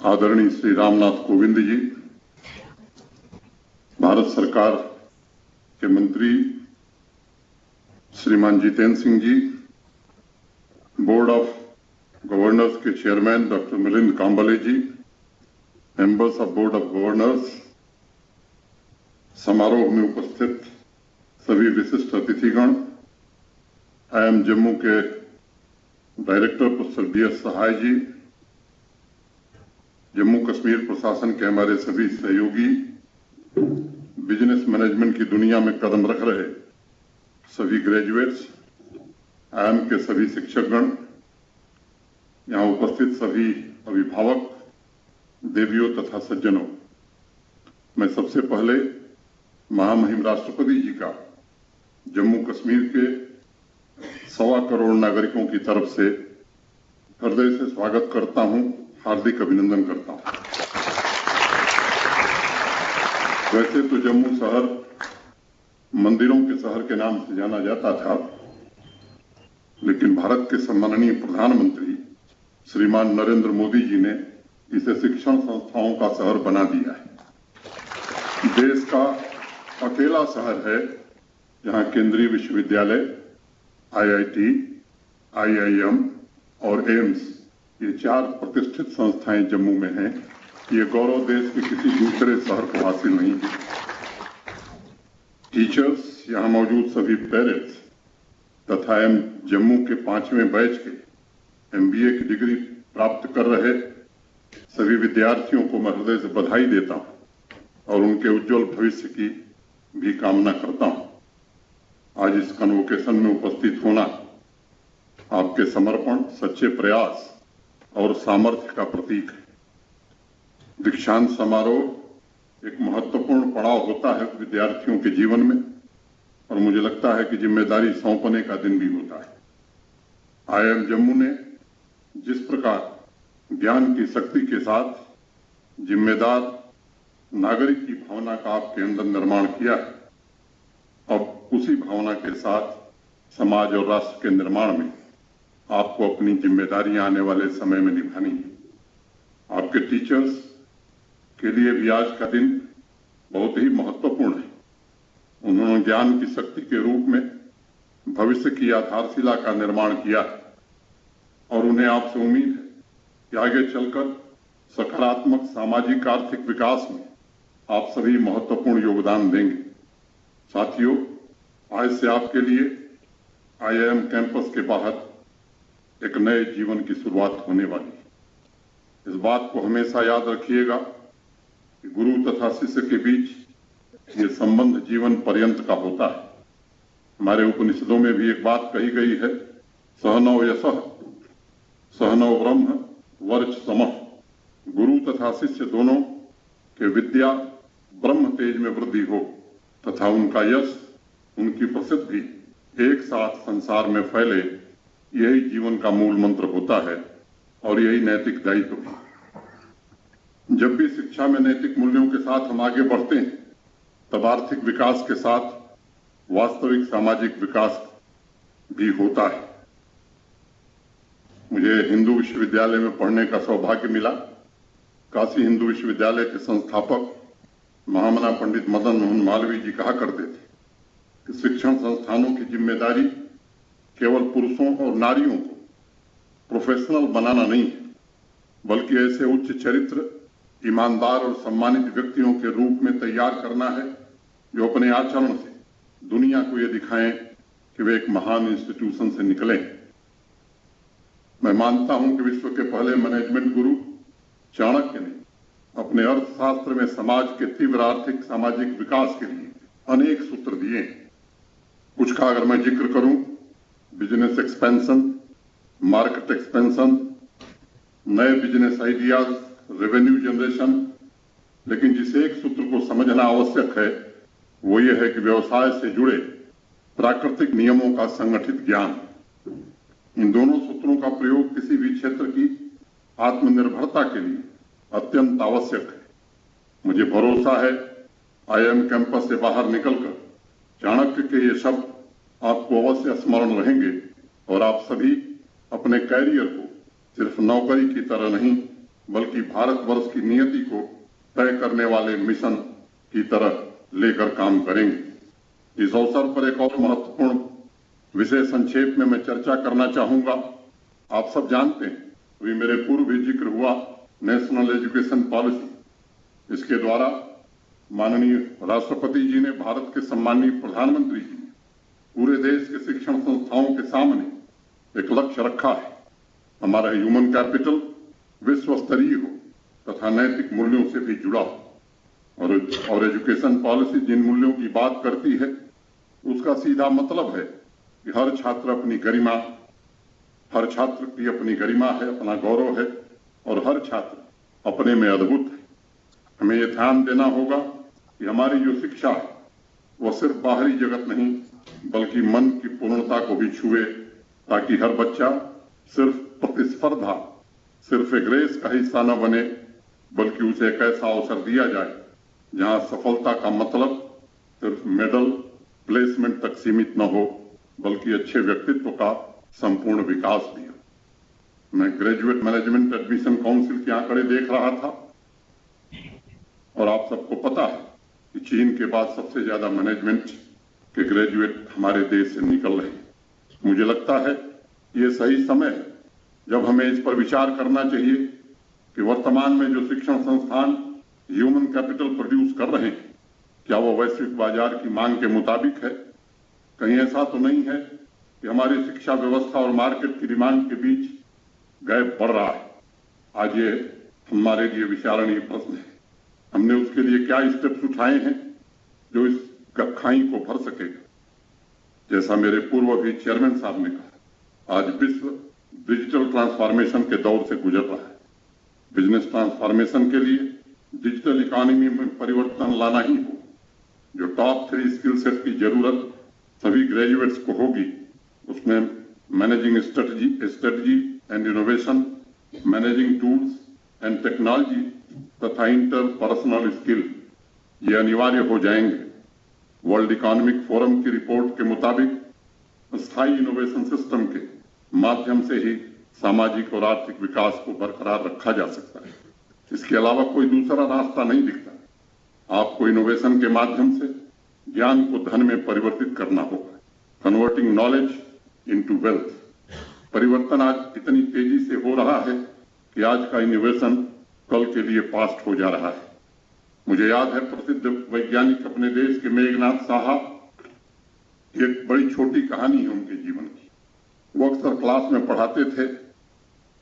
आदरणीय श्री रामनाथ कोविंद जी, भारत सरकार के मंत्री श्रीमान Jitendra Singh ji, board of governors के chairman doctor Milind Kamble ji, members of board of governors, समारोह में उपस्थित सभी विशिष्ट अतिथिगण, IIM जम्मू के director professor BS Sahay ji, Jammu Kashmir प्रशासन के हमारे सभी सहयोगी, बिजनेस मैनेजमेंट की दुनिया में कदम रख रहे सभी ग्रेजुएट्स, IIM के सभी शिक्षकगण, यहाँ उपस्थित सभी अभिभावक, देवियों तथा सज्जनों, मैं सबसे पहले महामहिम राष्ट्रपति जी का जम्मू कश्मीर के 1.25 करोड़ नागरिकों की तरफ से हृदय से स्वागत करता हूं, हार्दिक अभिनंदन करता हूं। वैसे तो जम्मू शहर मंदिरों के शहर के नाम से जाना जाता था, लेकिन भारत के सम्माननीय प्रधानमंत्री श्रीमान नरेंद्र मोदी जी ने इसे शिक्षण संस्थाओं का शहर बना दिया है। देश का अकेला शहर है जहां केंद्रीय विश्वविद्यालय, IIT, IIM और एम्स, ये 4 प्रतिष्ठित संस्थाएं जम्मू में हैं। ये गौरव देश के किसी दूसरे शहर को हासिल नहीं है। टीचर्स, यहाँ मौजूद सभी पेरेंट्स तथा IIM जम्मू के 5वें बैच के MBA की डिग्री प्राप्त कर रहे सभी विद्यार्थियों को मैं हृदय से बधाई देता हूं और उनके उज्जवल भविष्य की भी कामना करता हूं। आज इस कन्वोकेशन में उपस्थित होना आपके समर्पण, सच्चे प्रयास और सामर्थ्य का प्रतीक है। दीक्षांत समारोह एक महत्वपूर्ण पड़ाव होता है विद्यार्थियों के जीवन में और मुझे लगता है कि जिम्मेदारी सौंपने का दिन भी होता है। IIM जम्मू ने जिस प्रकार ज्ञान की शक्ति के साथ जिम्मेदार नागरिक की भावना का आपके अंदर निर्माण किया है, अब उसी भावना के साथ समाज और राष्ट्र के निर्माण में आपको अपनी जिम्मेदारियां आने वाले समय में निभानी है। आपके टीचर्स के लिए भी आज का दिन बहुत ही महत्वपूर्ण है। उन्होंने ज्ञान की शक्ति के रूप में भविष्य की आधारशिला का निर्माण किया है और उन्हें आपसे उम्मीद है कि आगे चलकर सकारात्मक सामाजिक आर्थिक विकास में आप सभी महत्वपूर्ण योगदान देंगे। साथियों, आज से आपके लिए IIM कैंपस के बाहर एक नए जीवन की शुरुआत होने वाली है। इस बात को हमेशा याद रखिएगा कि गुरु तथा शिष्य के बीच ये संबंध जीवन पर्यंत का होता है। हमारे उपनिषदों में भी एक बात कही गई है, सहनौ यशः सहनौ ब्रह्म वर्च समः। गुरु तथा शिष्य दोनों के विद्या ब्रह्म तेज में वृद्धि हो तथा उनका यश, उनकी प्रसिद्धि एक साथ संसार में फैले, यही जीवन का मूल मंत्र होता है और यही नैतिक दायित्व है। जब भी शिक्षा में नैतिक मूल्यों के साथ हम आगे बढ़ते हैं, तब आर्थिक विकास के साथ वास्तविक सामाजिक विकास भी होता है। मुझे हिंदू विश्वविद्यालय में पढ़ने का सौभाग्य मिला। काशी हिंदू विश्वविद्यालय के संस्थापक महामना पंडित मदन मोहन मालवीय जी कहा करते थे कि शिक्षण संस्थानों की जिम्मेदारी केवल पुरुषों और नारियों को प्रोफेशनल बनाना नहीं है, बल्कि ऐसे उच्च चरित्र, ईमानदार और सम्मानित व्यक्तियों के रूप में तैयार करना है जो अपने आचरण से दुनिया को ये दिखाएं कि वे एक महान इंस्टीट्यूशन से निकले। मैं मानता हूं कि विश्व के पहले मैनेजमेंट गुरु चाणक्य ने अपने अर्थशास्त्र में समाज के तीव्र आर्थिक सामाजिक विकास के लिए अनेक सूत्र दिए। कुछ का अगर मैं जिक्र करूं, बिजनेस एक्सपेंशन, मार्केट एक्सपेंशन, नए बिजनेस आइडियाज, रेवेन्यू जनरेशन, लेकिन जिस एक सूत्र को समझना आवश्यक है वो ये है कि व्यवसाय से जुड़े प्राकृतिक नियमों का संगठित ज्ञान। इन दोनों सूत्रों का प्रयोग किसी भी क्षेत्र की आत्मनिर्भरता के लिए अत्यंत आवश्यक है। मुझे भरोसा है IIM कैंपस से बाहर निकलकर चाणक्य के ये शब्द आपको अवश्य स्मरण रहेंगे और आप सभी अपने कैरियर को सिर्फ नौकरी की तरह नहीं, बल्कि भारतवर्ष की नियति को तय करने वाले मिशन की तरह लेकर काम करेंगे। इस अवसर पर एक और महत्वपूर्ण विषय संक्षेप में मैं चर्चा करना चाहूंगा। आप सब जानते हैं, अभी मेरे पूर्व भी जिक्र हुआ, नेशनल एजुकेशन पॉलिसी। इसके द्वारा माननीय राष्ट्रपति जी ने, भारत के सम्माननीय प्रधानमंत्री जी ने पूरे देश के शिक्षण संस्थाओं के सामने एक लक्ष्य रखा है। हमारा ह्यूमन कैपिटल विश्व स्तरीय हो तथा नैतिक मूल्यों से भी जुड़ा हो। और एजुकेशन पॉलिसी जिन मूल्यों की बात करती है, उसका सीधा मतलब है कि हर छात्र अपनी गरिमा, हर छात्र की अपनी गरिमा है, अपना गौरव है और हर छात्र अपने में अद्भुत है। हमें ये ध्यान देना होगा कि हमारी जो शिक्षा है वो सिर्फ बाहरी जगत नहीं बल्कि मन की पूर्णता को भी छुए, ताकि हर बच्चा सिर्फ प्रतिस्पर्धा, सिर्फ एक रेस का हिस्सा न बने, बल्कि उसे एक ऐसा अवसर दिया जाए जहां सफलता का मतलब सिर्फ मेडल प्लेसमेंट तक सीमित न हो, बल्कि अच्छे व्यक्तित्व का संपूर्ण विकास भी हो। मैं ग्रेजुएट मैनेजमेंट एडमिशन काउंसिल के आंकड़े देख रहा था और आप सबको पता है कि चीन के बाद सबसे ज्यादा मैनेजमेंट के ग्रेजुएट हमारे देश से निकल रहे हैं। मुझे लगता है ये सही समय है जब हमें इस पर विचार करना चाहिए कि वर्तमान में जो शिक्षण संस्थान ह्यूमन कैपिटल प्रोड्यूस कर रहे हैं, क्या वो वैश्विक बाजार की मांग के मुताबिक है? कहीं ऐसा तो नहीं है कि हमारी शिक्षा व्यवस्था और मार्केट की डिमांड के बीच गैप बढ़ रहा है? आज ये हमारे लिए विचारणीय प्रश्न है। हमने उसके लिए क्या स्टेप्स उठाए हैं जो इस खाई को भर सकेगा? जैसा मेरे पूर्व भी चेयरमैन साहब ने कहा, आज विश्व डिजिटल ट्रांसफॉर्मेशन के दौर से गुजर रहा है। बिजनेस ट्रांसफॉर्मेशन के लिए डिजिटल इकोनॉमी में परिवर्तन लाना ही हो। जो टॉप 3 स्किल सेट की जरूरत सभी ग्रेजुएट्स को होगी, उसमें managing strategy and innovation, managing tools and technology तथा इंटरपर्सनल स्किल ये अनिवार्य हो जाएंगे। वर्ल्ड इकोनॉमिक फोरम की रिपोर्ट के मुताबिक स्थायी इनोवेशन सिस्टम के माध्यम से ही सामाजिक और आर्थिक विकास को बरकरार रखा जा सकता है। इसके अलावा कोई दूसरा रास्ता नहीं दिखता। आपको इनोवेशन के माध्यम से ज्ञान को धन में परिवर्तित करना होगा। Converting knowledge into wealth. परिवर्तन आज इतनी तेजी से हो रहा है कि आज का इनोवेशन कल के लिए पास्ट हो जा रहा है। मुझे याद है प्रसिद्ध वैज्ञानिक अपने देश के मेघनाथ साहब, एक बड़ी छोटी कहानी है उनके जीवन की। वो अक्सर क्लास में पढ़ाते थे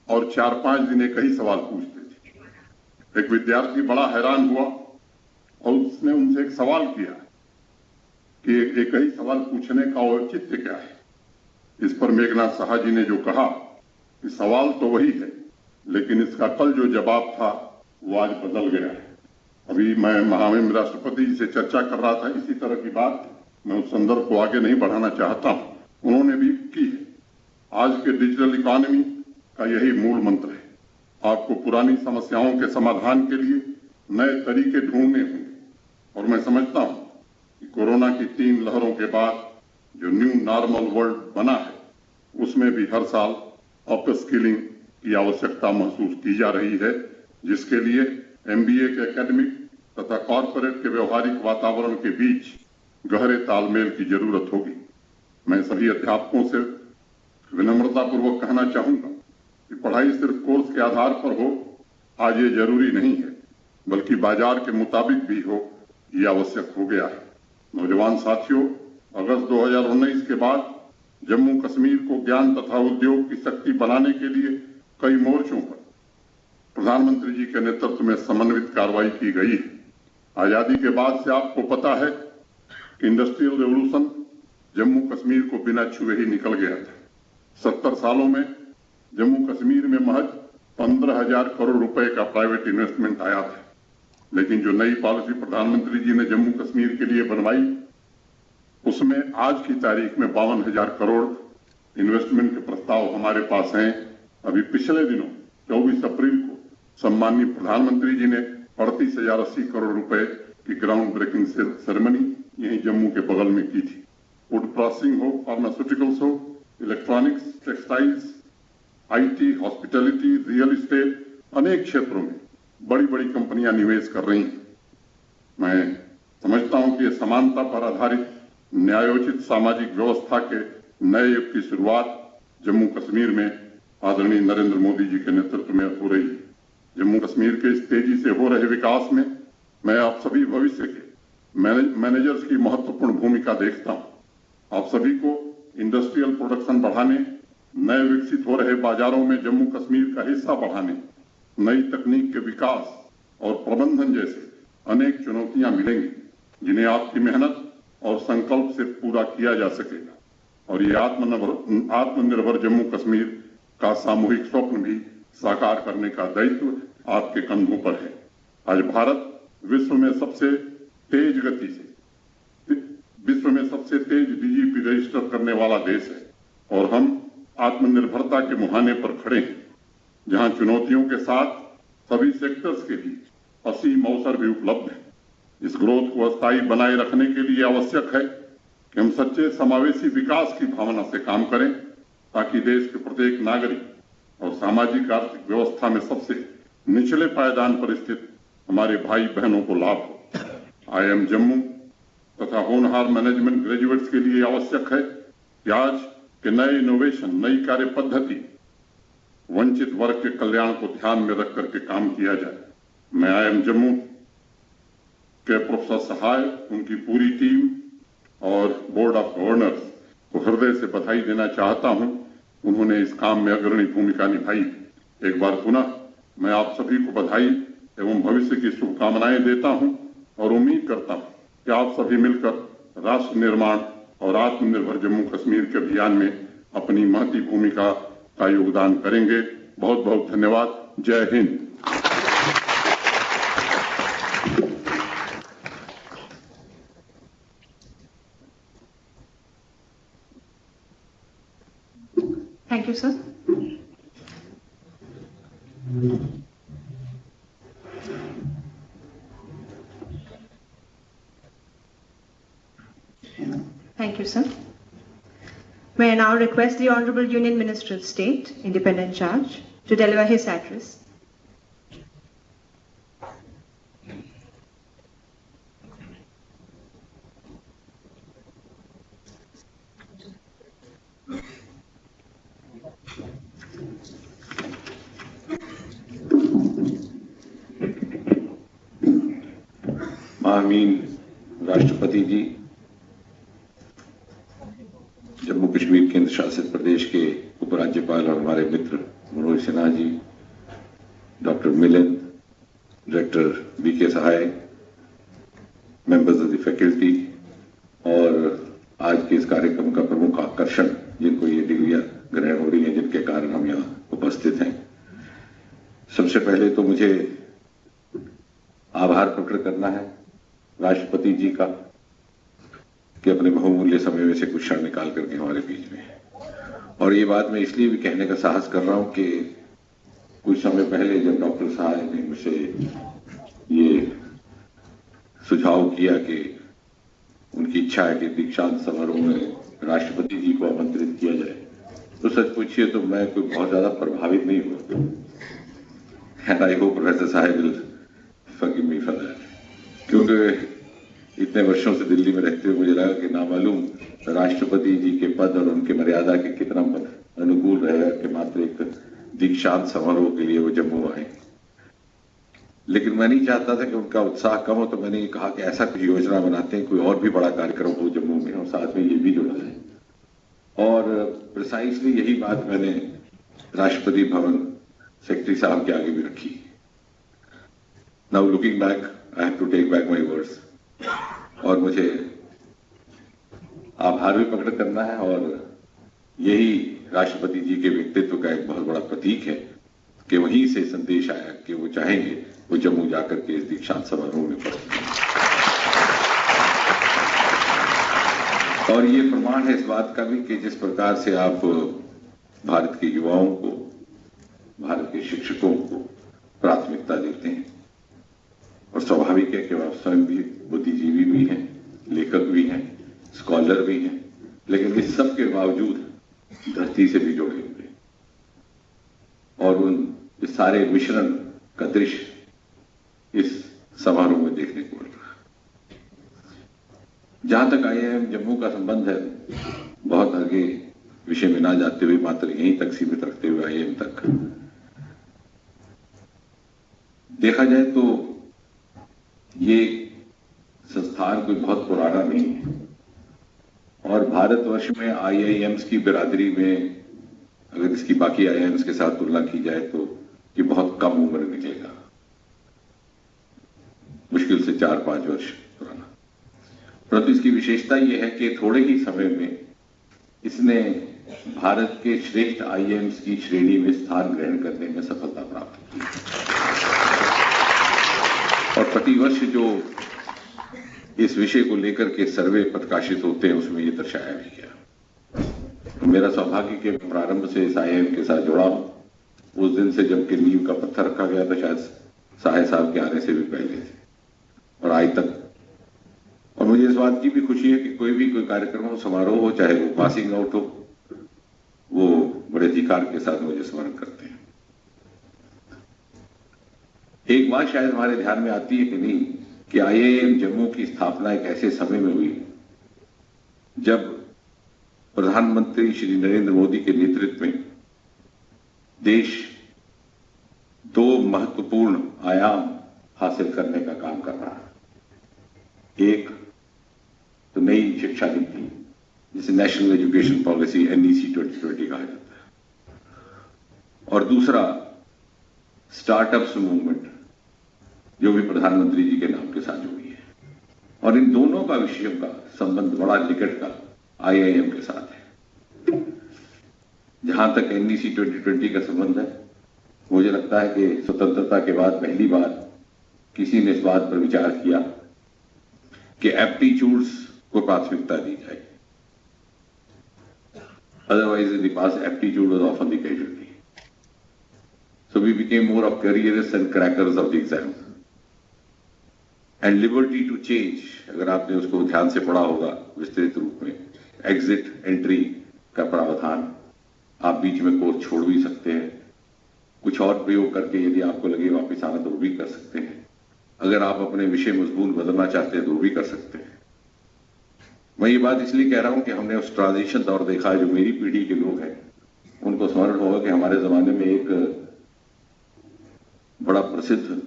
और 4-5 दिन एक ही सवाल पूछते थे। एक विद्यार्थी बड़ा हैरान हुआ और उसने उनसे एक सवाल किया कि एक ही सवाल पूछने का औचित्य क्या है? इस पर मेघनाथ साहब जी ने जो कहा कि सवाल तो वही है, लेकिन इसका कल जो जवाब था वो आज बदल गया है। अभी मैं महामहिम राष्ट्रपति जी से चर्चा कर रहा था इसी तरह की बात। मैं उस संदर्भ को आगे नहीं बढ़ाना चाहता हूं, उन्होंने भी की है। आज के डिजिटल इकोनॉमी का यही मूल मंत्र है। आपको पुरानी समस्याओं के समाधान के लिए नए तरीके ढूंढने होंगे और मैं समझता हूं कि कोरोना की 3 लहरों के बाद जो न्यू नॉर्मल वर्ल्ड बना है, उसमें भी हर साल अपस्किलिंग की आवश्यकता महसूस की जा रही है, जिसके लिए एमबीए के एकेडमिक तथा कॉर्पोरेट के व्यवहारिक वातावरण के बीच गहरे तालमेल की जरूरत होगी। मैं सभी अध्यापकों से विनम्रता पूर्वक कहना चाहूंगा कि पढ़ाई सिर्फ कोर्स के आधार पर हो, आज ये जरूरी नहीं है, बल्कि बाजार के मुताबिक भी हो, ये आवश्यक हो गया है। नौजवान साथियों, अगस्त 2019 के बाद जम्मू कश्मीर को ज्ञान तथा उद्योग की शक्ति बनाने के लिए कई मोर्चों पर प्रधानमंत्री जी के नेतृत्व में समन्वित कार्रवाई की गई है। आजादी के बाद से आपको पता है कि इंडस्ट्रियल रेवोल्यूशन जम्मू कश्मीर को बिना छुए ही निकल गया था। 70 सालों में जम्मू कश्मीर में महज 15,000 करोड़ रुपए का प्राइवेट इन्वेस्टमेंट आया था, लेकिन जो नई पॉलिसी प्रधानमंत्री जी ने जम्मू कश्मीर के लिए बनवाई, उसमें आज की तारीख में 52,000 करोड़ इन्वेस्टमेंट के प्रस्ताव हमारे पास हैं। अभी पिछले दिनों 24 अप्रैल को सम्माननीय प्रधानमंत्री जी ने 38,080 करोड़ रुपए की ग्राउंड ब्रेकिंग सेरेमनी यहीं जम्मू के बगल में की थी। फूड प्रोसेसिंग हो, फार्मास्यूटिकल्स हो, electronics, textiles, IT, hospitality, real estate, अनेक क्षेत्रों में बड़ी बड़ी कंपनियां निवेश कर रही हैं। मैं समझता हूं कि ये समानता पर आधारित न्यायोचित सामाजिक व्यवस्था के नए युग की शुरुआत जम्मू कश्मीर में आदरणीय नरेंद्र मोदी जी के नेतृत्व में हो रही है। जम्मू कश्मीर के इस तेजी से हो रहे विकास में मैं आप सभी भविष्य के मैनेजर्स की महत्वपूर्ण भूमिका देखता हूं। आप सभी को इंडस्ट्रियल प्रोडक्शन बढ़ाने, नए विकसित हो रहे बाजारों में जम्मू कश्मीर का हिस्सा बढ़ाने, नई तकनीक के विकास और प्रबंधन जैसे अनेक चुनौतियां मिलेंगी, जिन्हें आपकी मेहनत और संकल्प से पूरा किया जा सकेगा और ये आत्मनिर्भर जम्मू कश्मीर का सामूहिक स्वप्न भी साकार करने का दायित्व आपके कंधों पर है। आज भारत विश्व में सबसे तेज डीजीपी रजिस्टर करने वाला देश है और हम आत्मनिर्भरता के मुहाने पर खड़े हैं, जहां चुनौतियों के साथ सभी सेक्टर्स के बीच असीम अवसर भी उपलब्ध है। इस ग्रोथ को अस्थायी बनाए रखने के लिए आवश्यक है कि हम सच्चे समावेशी विकास की भावना से काम करें, ताकि देश के प्रत्येक नागरिक और सामाजिक आर्थिक व्यवस्था में सबसे निचले पायदान पर स्थित हमारे भाई बहनों को लाभ हो। IIM जम्मू तथा होनहार मैनेजमेंट ग्रेजुएट्स के लिए आवश्यक है कि आज के नए इनोवेशन, नई कार्य पद्धति, वंचित वर्ग के कल्याण को ध्यान में रख करके काम किया जाए। मैं IIM जम्मू के प्रोफेसर सहाय, उनकी पूरी टीम और बोर्ड ऑफ गवर्नर्स को हृदय से बधाई देना चाहता हूं। उन्होंने इस काम में अग्रणी भूमिका निभाई। एक बार पुनः मैं आप सभी को बधाई एवं भविष्य की शुभकामनाएं देता हूं और उम्मीद करता हूं कि आप सभी मिलकर राष्ट्र निर्माण और आत्मनिर्भर जम्मू कश्मीर के अभियान में अपनी महती भूमिका का योगदान करेंगे। बहुत बहुत धन्यवाद। जय Hind. Thank you, sir. Thank you, sir. May I now request the Honorable Union Minister of State, Independent Charge, to deliver his address. महामहिम राष्ट्रपति जी, जम्मू कश्मीर केंद्र शासित प्रदेश के उपराज्यपाल और हमारे मित्र Manoj Sinha ji, doctor Milind, director BK Sahay, members of the faculty और आज के इस कार्यक्रम का प्रमुख आकर्षण जिनको ये डिग्रियां ग्रहण हो रही हैं, जिनके कारण हम यहाँ उपस्थित हैं। सबसे पहले तो मुझे आभार प्रकट करना है राष्ट्रपति जी का कि अपने बहुमूल्य समय में से कुछ क्षण निकाल करके हमारे बीच में। और ये बात मैं इसलिए भी कहने का साहस कर रहा हूं कि कुछ समय पहले जब डॉक्टर साहब ने मुझसे ये सुझाव किया कि उनकी इच्छा है कि दीक्षांत समारोह में राष्ट्रपति जी को आमंत्रित किया जाए, तो सच पूछिए तो मैं कोई बहुत ज्यादा प्रभावित नहीं हुआ। एंड आई होप प्रोफेसर साहब will forgive me for that, क्योंकि इतने वर्षों से दिल्ली में रहते हुए मुझे लगा कि नामालूम राष्ट्रपति जी के पद और उनके मर्यादा के कितना अनुकूल रहेगा कि मात्र एक दीक्षांत समारोह के लिए वो जम्मू आए। लेकिन मैं नहीं चाहता था कि उनका उत्साह कम हो, तो मैंने कहा कि ऐसा कुछ योजना बनाते हैं, कोई और भी बड़ा कार्यक्रम हो जम्मू में और साथ में ये भी जुड़ा है। और प्रिसाइसली यही बात मैंने राष्ट्रपति भवन सेक्रेटरी साहब के आगे भी रखी। Now looking back I have to take back my words, और मुझे आभार भी प्रकट करना है। और यही राष्ट्रपति जी के व्यक्तित्व का एक बहुत बड़ा प्रतीक है कि वहीं से संदेश आया कि वो चाहेंगे वो जम्मू जाकर के इस दीक्षांत समारोह में पहुंचे। और ये प्रमाण है इस बात का भी कि जिस प्रकार से आप भारत के युवाओं को, भारत के शिक्षकों को प्राथमिकता देते हैं, और स्वाभाविक है कि आप स्वयं भी बुद्धिजीवी भी हैं, लेखक भी हैं, स्कॉलर भी हैं, लेकिन इस सब के बावजूद धरती से भी जुड़े हुए, और उन इस सारे मिश्रण का दृश्य इस समारोह में देखने को मिल रहा है। जहां तक IIM जम्मू का संबंध है, बहुत आगे विषय में ना जाते हुए मात्र यहीं तक सीमित रखते हुए IIM तक देखा जाए तो ये संस्थान कोई बहुत पुराना नहीं है, और भारतवर्ष में IIMs की बिरादरी में अगर इसकी बाकी IIMs के साथ तुलना की जाए तो ये बहुत कम उम्र निकलेगा, मुश्किल से 4-5 वर्ष पुराना। परंतु इसकी विशेषता यह है कि थोड़े ही समय में इसने भारत के श्रेष्ठ IIMs की श्रेणी में स्थान ग्रहण करने में सफलता प्राप्त की। और प्रतिवर्ष जो इस विषय को लेकर के सर्वे प्रकाशित होते हैं उसमें ये दर्शाया भी गया। मेरा सौभाग्य के प्रारंभ से इस IIM के साथ जुड़ा हूं। उस दिन से जब कि नींव का पत्थर रखा गया था, शायद साहे साहब के आने से भी पहले थे और आज तक। और मुझे इस बात की भी खुशी है कि कोई कार्यक्रम हो, समारोह हो, चाहे वो पासिंग आउट हो, वो बड़े अधिकार के साथ मुझे स्मरण करते हैं। एक बात शायद हमारे ध्यान में आती है कि नहीं कि IIM जम्मू की स्थापना एक ऐसे समय में हुई जब प्रधानमंत्री श्री नरेंद्र मोदी के नेतृत्व में देश दो महत्वपूर्ण आयाम हासिल करने का काम कर रहा है। एक तो नई शिक्षा नीति, जिसे नेशनल एजुकेशन पॉलिसी NEC 2020 कहा जाता है, और दूसरा स्टार्टअप्स मूवमेंट, जो भी प्रधानमंत्री जी के नाम के साथ जुड़ी है। और इन दोनों का विषयों का संबंध बड़ा निकट का IIM के साथ है। जहां तक NEC 2020 का संबंध है, मुझे लगता है कि स्वतंत्रता के बाद पहली बार किसी ने इस बात पर विचार किया कि एप्टीट्यूड्स को प्राथमिकता दी जाए। Otherwise, in the past, aptitude was often the casualty. So we became more of careerists and crackers of the exam. And liberty to change, अगर आपने उसको ध्यान से पढ़ा होगा विस्तृत रूप में, एग्जिट एंट्री का प्रावधान, आप बीच में कोर्स छोड़ भी सकते हैं, कुछ और प्रयोग करके यदि आपको लगे वापस आना तो वो भी कर सकते हैं। अगर आप अपने विषय मजबूत बदलना चाहते हैं तो वो भी कर सकते हैं। मैं ये बात इसलिए कह रहा हूं कि हमने उस ट्रांजिशन दौर देखा है। जो मेरी पीढ़ी के लोग हैं उनको स्मरण होगा कि हमारे जमाने में एक बड़ा प्रसिद्ध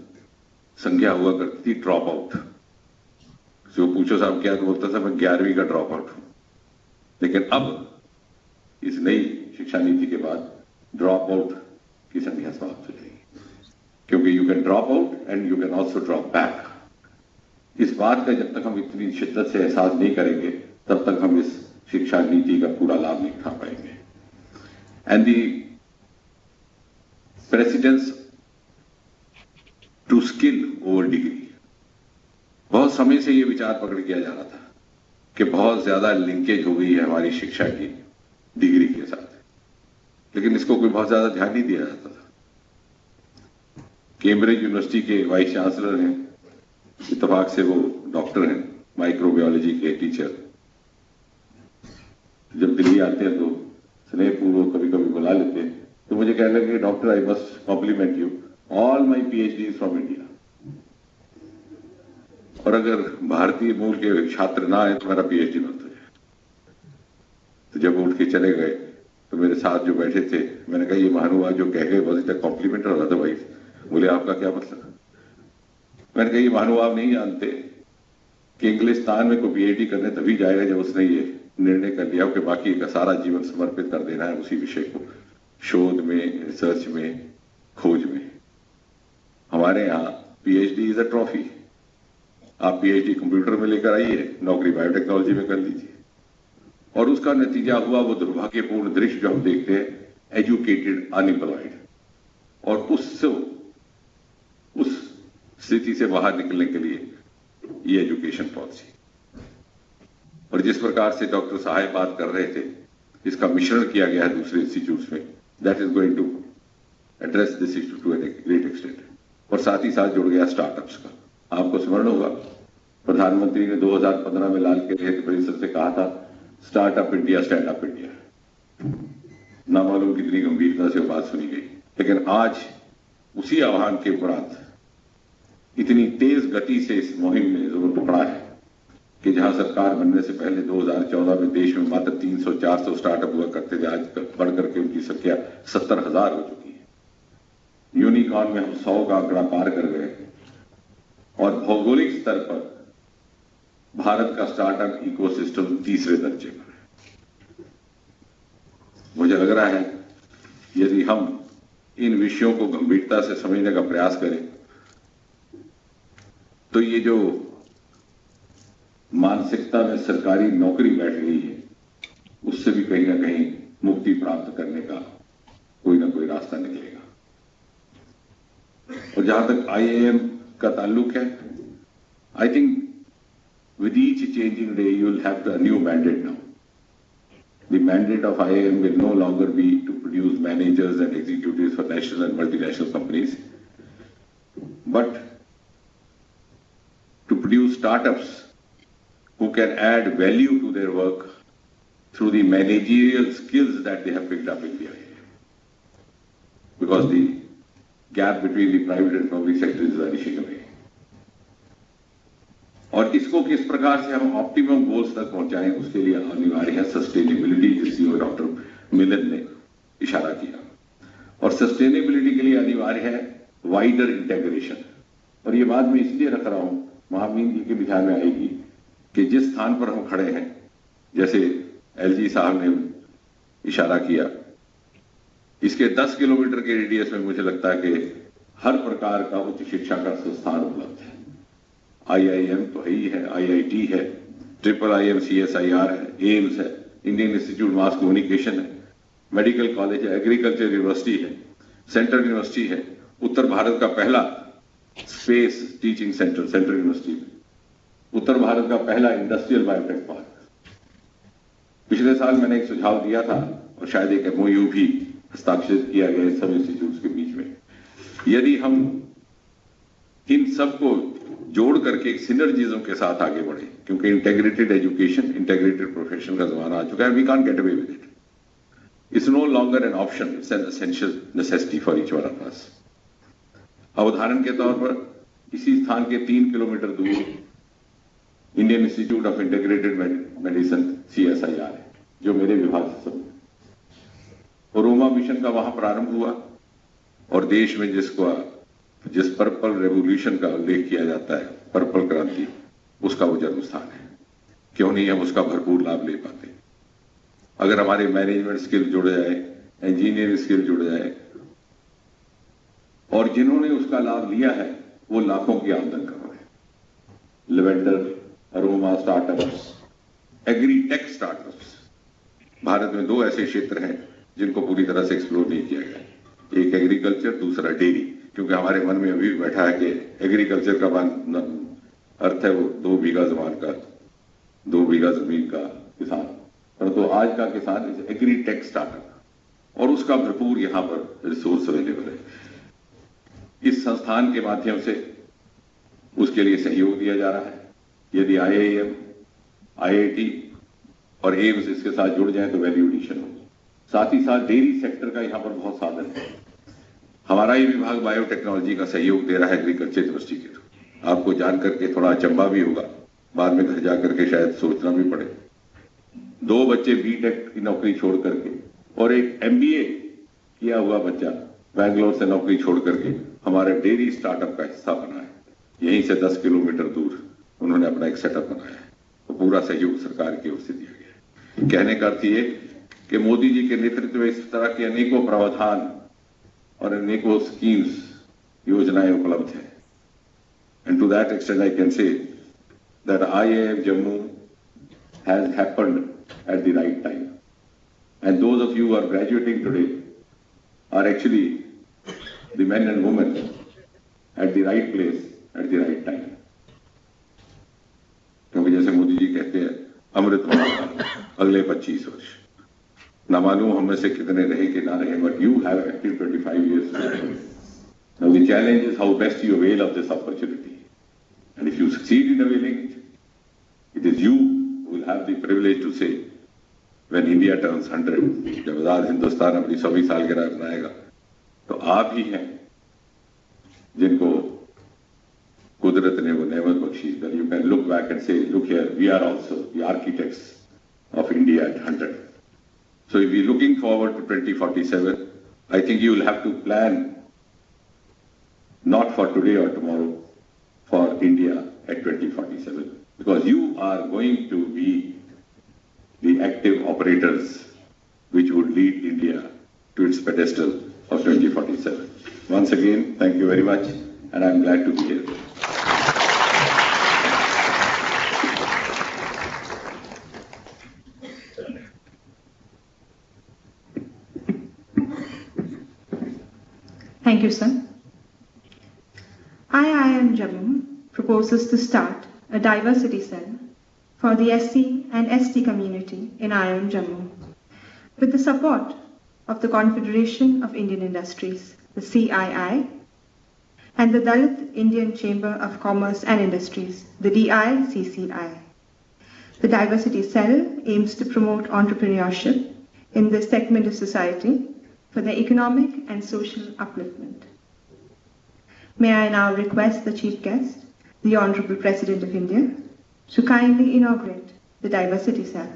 संज्ञा हुआ करती थी, ड्रॉप आउट। जो पूछो साहब क्या, तो बोलता था मैं 11वीं का ड्रॉप आउट हूं। लेकिन अब इस नई शिक्षा नीति के बाद ड्रॉप आउट की संख्या समाप्त हो जाएगी, क्योंकि you can drop out and you can also drop back. इस बात का जब तक हम इतनी शिद्दत से एहसास नहीं करेंगे तब तक हम इस शिक्षा नीति का पूरा लाभ नहीं उठा पाएंगे। And the precedence to skill over degree, बहुत समय से यह विचार पकड़ किया जा रहा था कि बहुत ज्यादा लिंकेज हो गई है हमारी शिक्षा की डिग्री के साथ, लेकिन इसको कोई बहुत ज्यादा ध्यान नहीं दिया जाता था। कैम्ब्रिज यूनिवर्सिटी के वाइस चांसलर हैं, इत्तेफाक से वो डॉक्टर हैं, माइक्रोबायोलॉजी के टीचर। जब दिल्ली आते हैं तो स्नेहपूर्वक कभी कभी बुला लेते हैं, तो मुझे कहने लगे doctor I must compliment you, all my PhD is from India. और अगर भारतीय मूल के छात्र ना आए तो मेरा PhD मत हो जाए। तो जब उठ के चले गए तो मेरे साथ जो बैठे थे, मैंने कहा ये महानुभाव जो कह गए वॉज इट अ कॉम्प्लीमेंट और अदरवाइज? बोले आपका क्या मतलब? मैंने कहा ये महानुभाव नहीं जानते कि इंग्लिस्तान में कोई PhD करने तभी जाएगा जब उसने ये निर्णय कर लिया कि बाकी का सारा जीवन समर्पित कर देना है उसी विषय को, शोध में, रिसर्च में, खोज में। हमारे यहाँ PhD इज अ ट्रॉफी। आप PhD कंप्यूटर में लेकर आइए, नौकरी बायोटेक्नोलॉजी में कर लीजिए। और उसका नतीजा हुआ वो दुर्भाग्यपूर्ण दृश्य जो हम देखते हैं, एजुकेटेड अनएम्प्लॉयड। और उस स्थिति से बाहर निकलने के लिए ये एजुकेशन पॉलिसी, और जिस प्रकार से डॉक्टर साहब बात कर रहे थे, इसका मिश्रण किया गया है दूसरे इंस्टीट्यूट्स में, that is going to address this issue to a great extent. और साथ ही साथ जुड़ गया स्टार्टअप्स का। आपको स्मरण होगा प्रधानमंत्री ने 2015 में लाल किले परिषद से कहा था startup India, stand up India. ना मालूम कितनी गंभीरता से वो बात सुनी गई, लेकिन आज उसी आह्वान के उपरांत इतनी तेज गति से इस मुहिम ने जोर पकड़ा है कि जहां सरकार बनने से पहले 2014 में देश में मात्र 300-400 स्टार्टअप हुआ करते थे, आज बढ़ करके उनकी संख्या 70,000 हो चुकी है। यूनिकॉर्न में हम 100 का आंकड़ा पार कर गए। और भौगोलिक स्तर पर भारत का स्टार्टअप इकोसिस्टम तीसरे दर्जे पर है। मुझे लग रहा है यदि हम इन विषयों को गंभीरता से समझने का प्रयास करें तो ये जो मानसिकता में सरकारी नौकरी बैठ गई है उससे भी कहीं ना कहीं मुक्ति प्राप्त करने का कोई ना कोई रास्ता निकलेगा। और जहां तक IIM का ताल्लुक है, I think with each changing day you will have a new mandate now. The mandate of IIM will no longer be to produce managers and executives for national and multinational companies, but to produce startups who can add value to their work through the managerial skills that they have picked up in the IIM. Because the gap between the private and public sector is vanishing away. और इसको किस प्रकार से हम optimum goals तक पहुंचाएं, उसके लिए अनिवार्य है सस्टेनेबिलिटी, जिसकी ओर डॉक्टर मिलन ने इशारा किया। और सस्टेनेबिलिटी के लिए अनिवार्य है वाइडर इंटेग्रेशन। और ये बात मैं इसलिए रख रहा हूं, महामीन जी के भी ध्यान में आएगी कि जिस स्थान पर हम खड़े हैं, जैसे LG साहब ने इशारा किया, इसके 10 किलोमीटर के रेडियस में मुझे लगता है कि हर प्रकार का उच्च शिक्षा का संस्थान उपलब्ध है। IIM तो है ही है, IIT है, IIM CSIR है, एम्स है, इंडियन इंस्टीट्यूट मास कम्युनिकेशन है, मेडिकल कॉलेज है, एग्रीकल्चर यूनिवर्सिटी है, सेंट्रल यूनिवर्सिटी है, उत्तर भारत का पहला space teaching centre central university में, उत्तर भारत का पहला इंडस्ट्रियल बायोटेक पार्क। पिछले साल मैंने एक सुझाव दिया था और शायद एक MOU भी हस्ताक्षरित किया गया सब इंस्टीट्यूट्स के बीच में। यदि हम इन सबको जोड़ करके एक सिनर्जिज्म के साथ आगे बढ़े, क्योंकि इंटेग्रेटेड एजुकेशन, इंटेग्रेटेड प्रोफेशन का जमाना आ चुका है, we can't get away with it. It's no longer an option, it's an essential necessity for each one of us. अब उदाहरण के तौर पर इसी स्थान के 3 किलोमीटर दूर Indian institute of integrated medicine CSIR है, जो मेरे विभाग से सब और रोमा मिशन का वहां प्रारंभ हुआ। और देश में जिस पर्पल रेवोल्यूशन का उल्लेख किया जाता है, पर्पल क्रांति, उसका वो जन्म स्थान है। क्यों नहीं हम उसका भरपूर लाभ ले पाते? अगर हमारे मैनेजमेंट स्किल जुड़ जाए, इंजीनियरिंग स्किल जुड़ जाए, और जिन्होंने उसका लाभ लिया है वो लाखों की आमदन कर रहे हैं। Lavender, aroma startups, agritech startups. Bharat में 2 ऐसे क्षेत्र हैं जिनको पूरी तरह से एक्सप्लोर नहीं किया गया, एक एग्रीकल्चर, दूसरा डेयरी। क्योंकि हमारे मन में अभी भी बैठा है कि एग्रीकल्चर का अर्थ है वो 2 बीघा जमीन का, 2 बीघा जमीन का किसान, परंतु आज का किसान इज एग्रीटेक स्टार्टअप और उसका भरपूर यहां पर रिसोर्स अवेलेबल है। इस संस्थान के माध्यम से उसके लिए सहयोग दिया जा रहा है। यदि IIM, IIT और एम्स इसके साथ जुड़ जाए तो वैल्यू एडिशन हो। साथ ही साथ डेयरी सेक्टर का यहां पर बहुत साधन है। हमारा ही विभाग बायोटेक्नोलॉजी का सहयोग दे रहा है एग्रीकल्चर यूनिवर्सिटी के थ्रू। आपको जान करके थोड़ा अचंभा भी होगा, बाद में घर जा करके शायद सोचना भी पड़े। 2 बच्चे BTech की नौकरी छोड़ करके और एक MBA किया हुआ बच्चा बैंगलोर से नौकरी छोड़ करके हमारे डेयरी स्टार्टअप का हिस्सा बना है। यहीं से 10 किलोमीटर दूर उन्होंने अपना एक सेटअप बनाया है। तो पूरा सहयोग सरकार की ओर से दिया गया है। कहने का अर्थ ये कि मोदी जी के नेतृत्व में इस तरह के अनेकों प्रावधान और अनेकों स्कीम्स, योजनाएं उपलब्ध हैं। And to that extent, I can say that IIM Jammu has happened at the right time. And those of you who are graduating today are actually the men and women at the right place at the right time. क्योंकि जैसे मोदी जी कहते हैं, अमृत महोत्सव अगले 25 वर्ष, ना मालूम हम में से कितने रहे कि ना रहे, but you have active 25 years. Now the challenge is how best you avail of this opportunity. And if you succeed in availing it, it is you who will have the privilege to say, when India turns 100, जब आजाद हिंदुस्तान अपनी 100वीं सालगिरह मनाएगा, तो आप ही हैं जिनको कुदरत ने वो नेमत Bakshi that you can look back and say, look here, we are also the architects of India at 100. So if you're looking forward to 2047, I think you will have to plan not for today or tomorrow, for India at 2047, because you are going to be the active operators which would lead India to its pedestal of 2047. Once again, thank you very much, and I'm glad to be here. sir. IIM Jammu proposes to start a diversity cell for the SC and ST community in IIM Jammu with the support of the Confederation of Indian Industries, the CII, and the Dalit Indian Chamber of Commerce and Industries, the DICCI. The diversity cell aims to promote entrepreneurship in this segment of society for their economic and social upliftment. May I now request the Chief Guest, the Honorable President of India, to kindly inaugurate the diversity cell.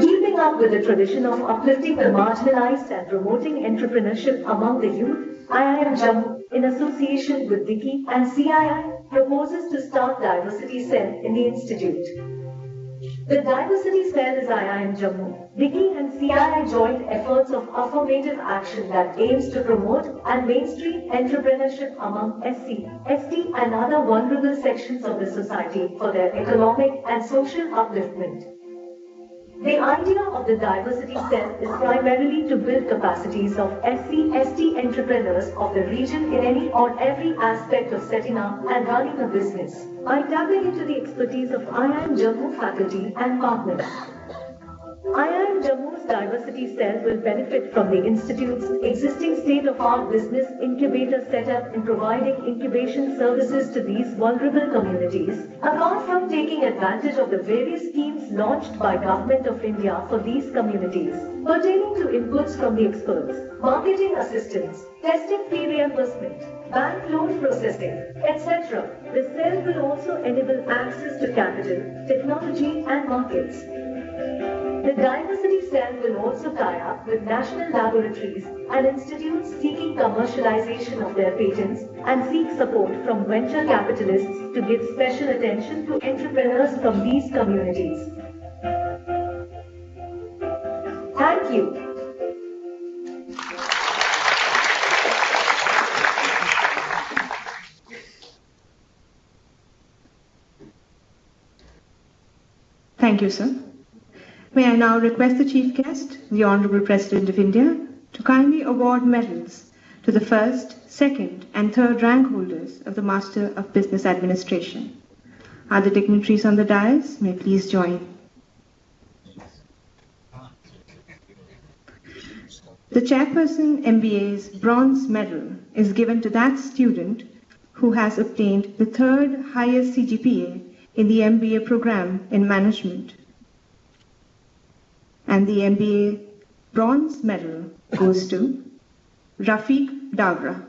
Keeping up with the tradition of uplifting the marginalized and promoting entrepreneurship among the youth, IIM Jammu, in association with Dicky and CII, proposes to start Diversity Cell in the Institute. The Diversity Cell is IIM Jammu, Dicky and CII joint efforts of affirmative action that aims to promote and mainstream entrepreneurship among SC, ST and other vulnerable sections of the society for their economic and social upliftment. The idea of the Diversity Cell is primarily to build capacities of SC, ST entrepreneurs of the region in any or every aspect of setting up and running a business by tapping into the expertise of IIM Jammu faculty and partners. IIM Jammu's Diversity Cell will benefit from the Institute's existing state-of-art business incubator setup in providing incubation services to these vulnerable communities, apart from taking advantage of the various schemes launched by Government of India for these communities, pertaining to inputs from the experts, marketing assistance, testing fee reimbursement, bank loan processing, etc. The cell will also enable access to capital, technology and markets. The Diversity Cell will also tie up with national laboratories and institutes seeking commercialization of their patents and seek support from venture capitalists to give special attention to entrepreneurs from these communities. Thank you. Thank you, sir. May I now request the Chief Guest, the Honorable President of India, to kindly award medals to the first, second and third rank holders of the Master of Business Administration. Are the dignitaries on the dais may please join. The Chairperson MBA's bronze medal is given to that student who has obtained the third highest CGPA in the MBA program in management. And the MBA bronze medal goes to Rafiq Davra.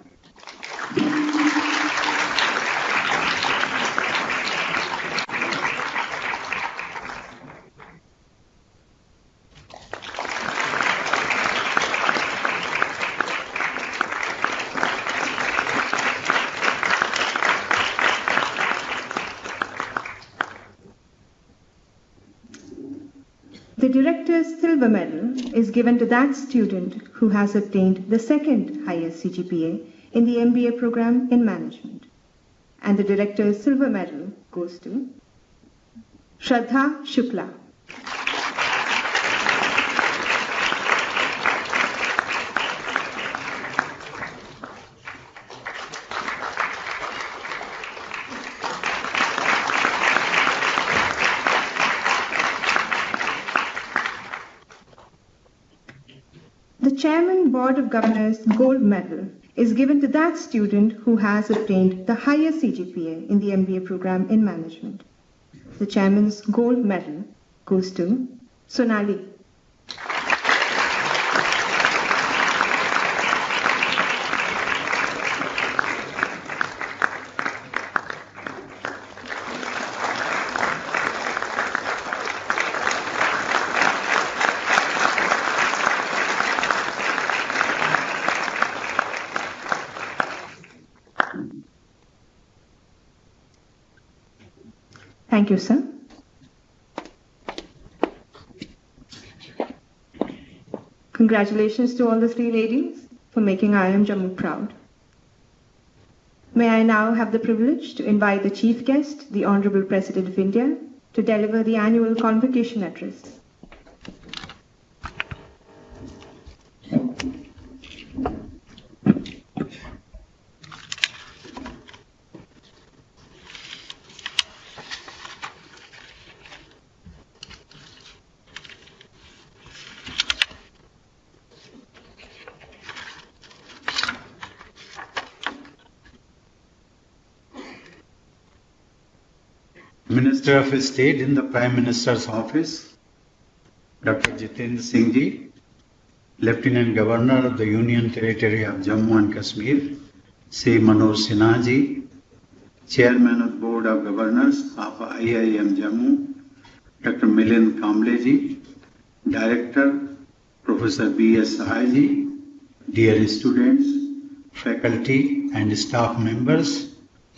The Director's Silver Medal is given to that student who has obtained the second highest CGPA in the MBA program in management. And the Director's Silver Medal goes to Shraddha Shukla. The Chairman Board of Governors Gold Medal is given to that student who has obtained the highest CGPA in the MBA program in management. The Chairman's Gold Medal goes to Sonali. Thank you, sir. Congratulations to all the three ladies for making IIM Jammu proud. May I now have the privilege to invite the Chief Guest, the Honorable President of India, to deliver the annual Convocation address. Minister of State in the Prime Minister's Office, Dr. Jitendra Singh ji, Lieutenant Governor of the Union Territory of Jammu and Kashmir, Shri Manoj Sinha ji, Chairman of Board of Governors of IIM Jammu, Dr. Milind Kamble ji, Director, Professor B.S. Sahai ji, dear students, faculty and staff members,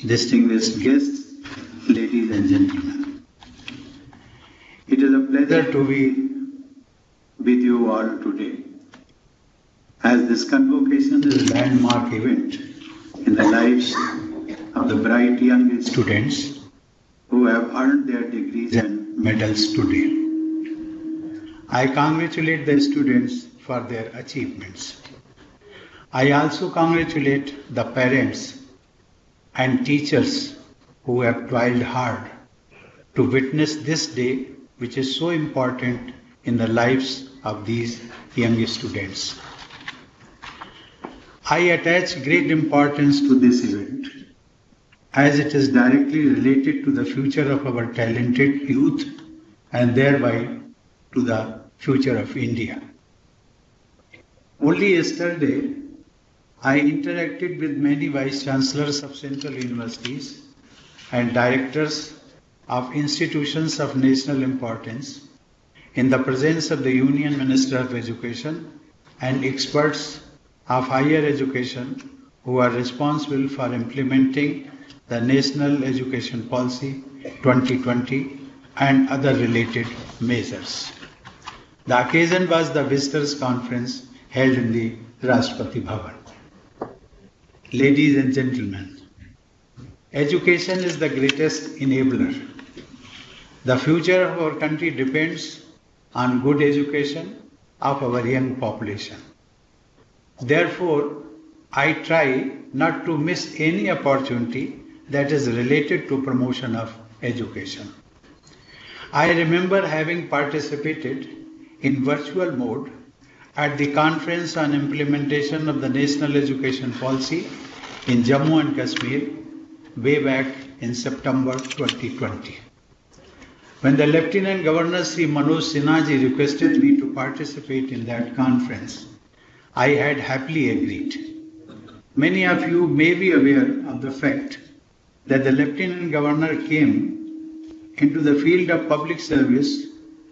distinguished guests, ladies and gentlemen. It is a pleasure to be with you all today, as this convocation is a landmark event in the lives of the bright young students who have earned their degrees and medals today. I congratulate the students for their achievements. I also congratulate the parents and teachers who have toiled hard to witness this day, which is so important in the lives of these young students. I attach great importance to this event, as it is directly related to the future of our talented youth and thereby to the future of India. Only yesterday, I interacted with many vice chancellors of central universities and directors of institutions of national importance in the presence of the Union Minister of Education and experts of higher education who are responsible for implementing the National Education Policy 2020 and other related measures. The occasion was the Visitors Conference held in the Rashtrapati Bhavan. Ladies and gentlemen, education is the greatest enabler. The future of our country depends on good education of our young population. Therefore, I try not to miss any opportunity that is related to promotion of education. I remember having participated in virtual mode at the Conference on Implementation of the National Education Policy in Jammu and Kashmir way back in September 2020. When the Lieutenant Governor Sri Manoj Sinha ji requested me to participate in that conference, I had happily agreed. Many of you may be aware of the fact that the Lieutenant Governor came into the field of public service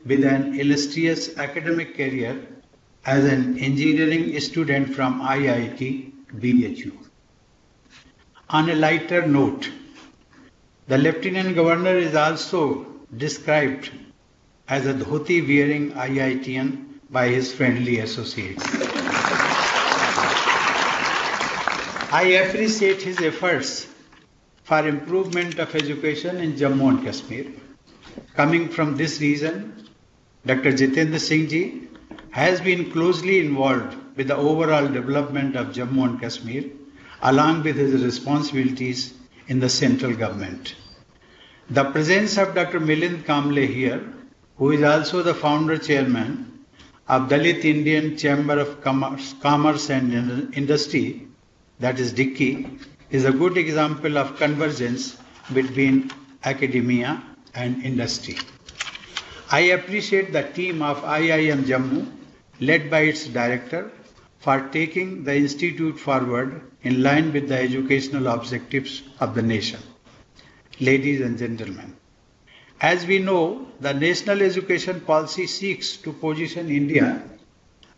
with an illustrious academic career as an engineering student from IIT BHU. On a lighter note, the Lieutenant Governor is also described as a dhoti-wearing IITian by his friendly associates. I appreciate his efforts for improvement of education in Jammu and Kashmir. Coming from this region, Dr. Jitendra Singh ji has been closely involved with the overall development of Jammu and Kashmir, along with his responsibilities in the central government. The presence of Dr. Milind Kamble here, who is also the founder chairman of Dalit Indian Chamber of Commerce and Industry, that is DICCI, is a good example of convergence between academia and industry. I appreciate the team of IIM Jammu, led by its director, for taking the institute forward in line with the educational objectives of the nation. Ladies and gentlemen, as we know, the National Education Policy seeks to position India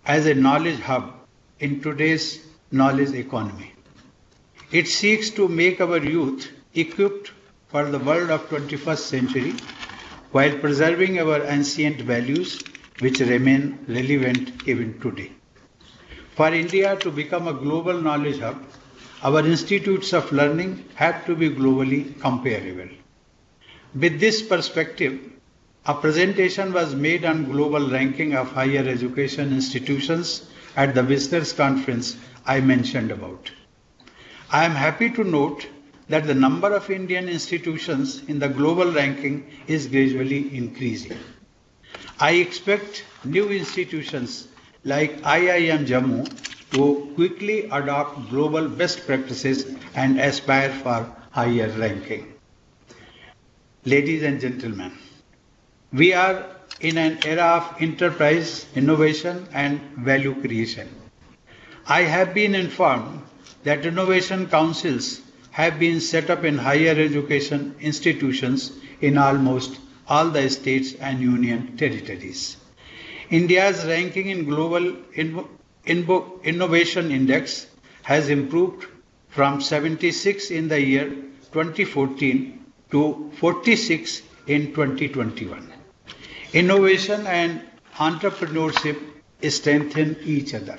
as a knowledge hub in today's knowledge economy. It seeks to make our youth equipped for the world of 21st century while preserving our ancient values which remain relevant even today. For India to become a global knowledge hub, our institutes of learning have to be globally comparable. With this perspective, a presentation was made on global ranking of higher education institutions at the Visitors Conference I mentioned about. I am happy to note that the number of Indian institutions in the global ranking is gradually increasing. I expect new institutions like IIM Jammu to quickly adopt global best practices and aspire for higher ranking. Ladies and gentlemen, we are in an era of enterprise, innovation and value creation. I have been informed that innovation councils have been set up in higher education institutions in almost all the states and union territories. India's ranking in Global Innovation Index has improved from 76 in the year 2014 to 46 in 2021. Innovation and entrepreneurship strengthen each other.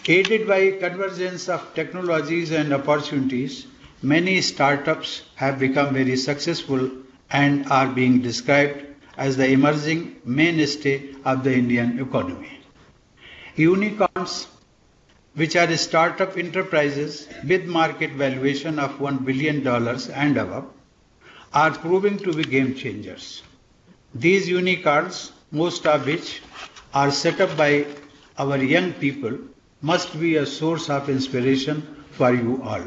Aided by convergence of technologies and opportunities, many startups have become very successful and are being described as the emerging mainstay of the Indian economy. Unicorns, which are startup enterprises with market valuation of $1 billion and above, are proving to be game changers. These unicorns, most of which are set up by our young people, must be a source of inspiration for you all.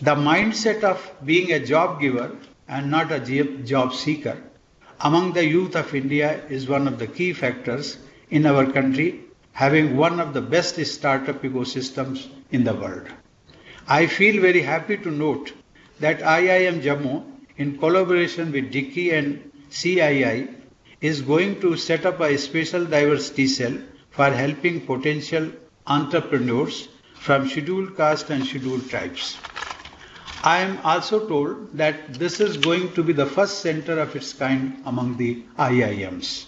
The mindset of being a job giver and not a job seeker among the youth of India is one of the key factors in our country having one of the best startup ecosystems in the world. I feel very happy to note that IIM Jammu, in collaboration with Dicky and CII, is going to set up a special diversity cell for helping potential entrepreneurs from scheduled caste and scheduled tribes. I am also told that this is going to be the first center of its kind among the IIMs.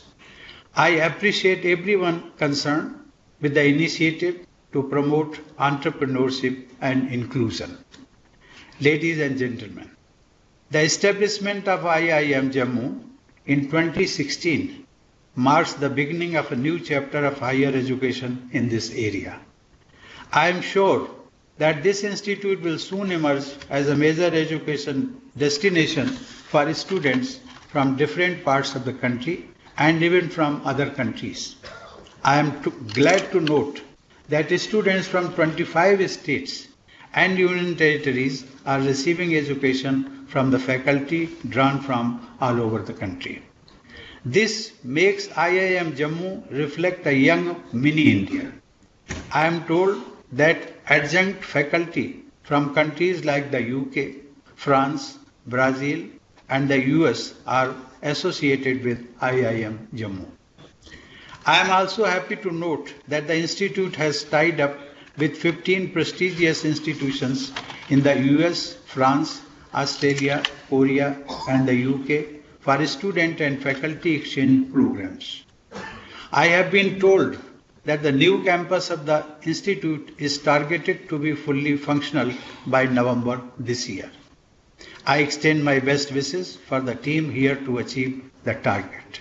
I appreciate everyone concerned with the initiative to promote entrepreneurship and inclusion. Ladies and gentlemen, the establishment of IIM Jammu in 2016 marks the beginning of a new chapter of higher education in this area. I am sure that this institute will soon emerge as a major education destination for students from different parts of the country and even from other countries. I am glad to note that students from 25 states and union territories are receiving education from the faculty drawn from all over the country. This makes IIM Jammu reflect a young mini-India. I am told that adjunct faculty from countries like the UK, France, Brazil and the US are associated with IIM Jammu. I am also happy to note that the institute has tied up with 15 prestigious institutions in the US, France, Australia, Korea and the UK for student and faculty exchange programs. I have been told that the new campus of the institute is targeted to be fully functional by November this year. I extend my best wishes for the team here to achieve the target.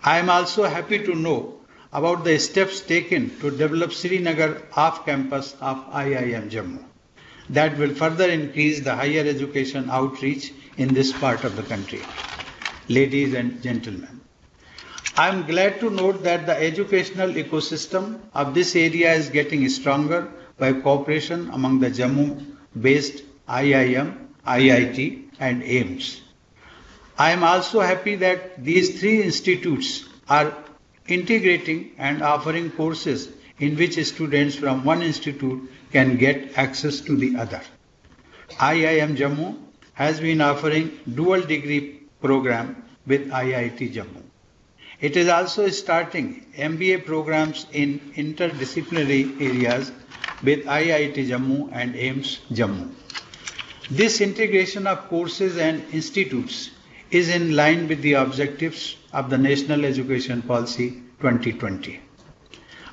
I am also happy to know about the steps taken to develop Srinagar off-campus of IIM Jammu that will further increase the higher education outreach in this part of the country. Ladies and gentlemen, I am glad to note that the educational ecosystem of this area is getting stronger by cooperation among the Jammu-based IIM, IIT and AIMS. I am also happy that these three institutes are integrating and offering courses in which students from one institute can get access to the other. IIM Jammu has been offering dual degree program with IIT Jammu. It is also starting MBA programs in interdisciplinary areas with IIT Jammu and AIMS Jammu. This integration of courses and institutes is in line with the objectives of the National Education Policy 2020.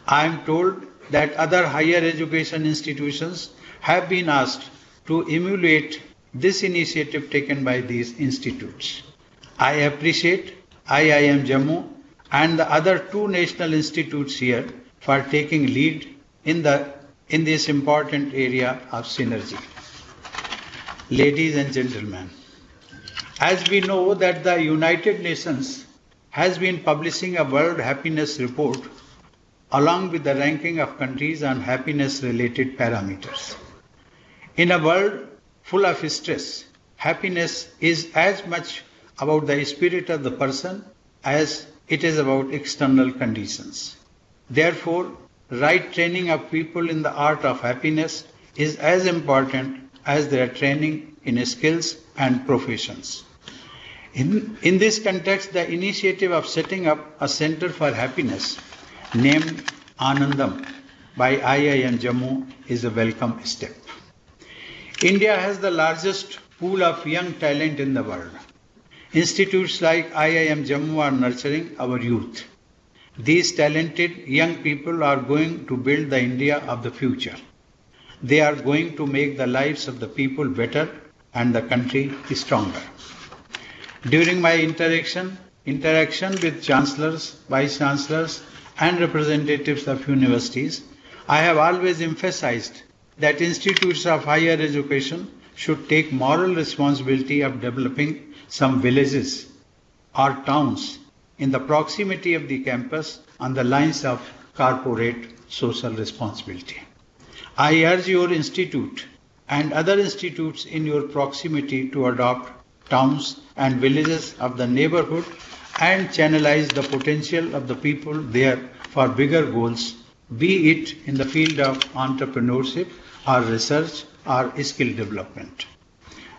I am told that other higher education institutions have been asked to emulate this initiative taken by these institutes. I appreciate IIM Jammu and the other two national institutes here for taking lead in this important area of synergy. Ladies and gentlemen, as we know that the United Nations has been publishing a World Happiness Report along with the ranking of countries on happiness-related parameters. In a world full of stress, happiness is as much about the spirit of the person as it is about external conditions. Therefore, right training of people in the art of happiness is as important as their training in skills and professions. In this context, the initiative of setting up a Center for Happiness named Anandam by IIM Jammu is a welcome step. India has the largest pool of young talent in the world. Institutes like IIM Jammu are nurturing our youth. These talented young people are going to build the India of the future. They are going to make the lives of the people better and the country stronger. During my interaction with chancellors, vice chancellors, and representatives of universities, I have always emphasized that institutes of higher education should take moral responsibility of developing some villages or towns in the proximity of the campus on the lines of corporate social responsibility. I urge your institute and other institutes in your proximity to adopt towns and villages of the neighborhood and channelize the potential of the people there for bigger goals, be it in the field of entrepreneurship or research or skill development.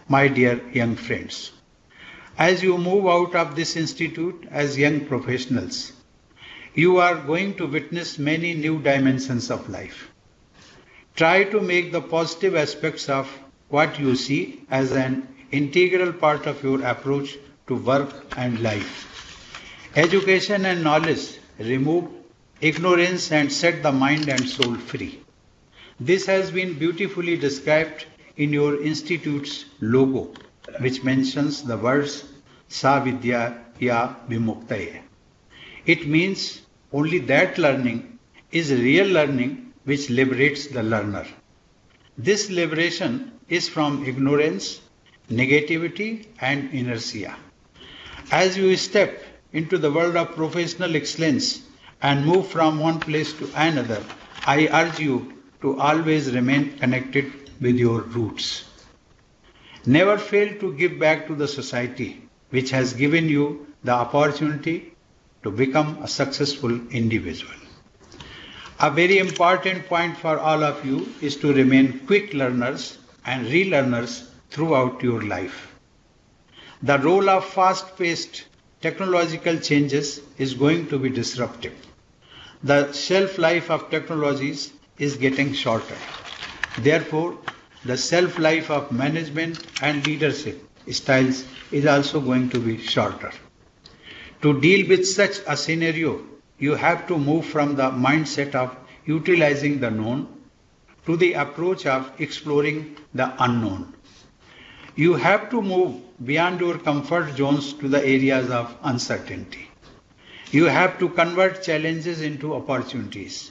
My dear young friends, as you move out of this institute as young professionals, you are going to witness many new dimensions of life. Try to make the positive aspects of what you see as an integral part of your approach to work and life. Education and knowledge remove ignorance and set the mind and soul free. This has been beautifully described in your institute's logo, which mentions the words Sa Vidya Ya Vimuktaye. It means only that learning is real learning which liberates the learner. This liberation is from ignorance, negativity, and inertia. As you step into the world of professional excellence and move from one place to another, I urge you to always remain connected with your roots. Never fail to give back to the society which has given you the opportunity to become a successful individual. A very important point for all of you is to remain quick learners and relearners throughout your life. The role of fast-paced technological changes is going to be disruptive. The shelf life of technologies is getting shorter. Therefore, the shelf life of management and leadership styles is also going to be shorter. To deal with such a scenario, you have to move from the mindset of utilizing the known to the approach of exploring the unknown. You have to move beyond your comfort zones to the areas of uncertainty. You have to convert challenges into opportunities.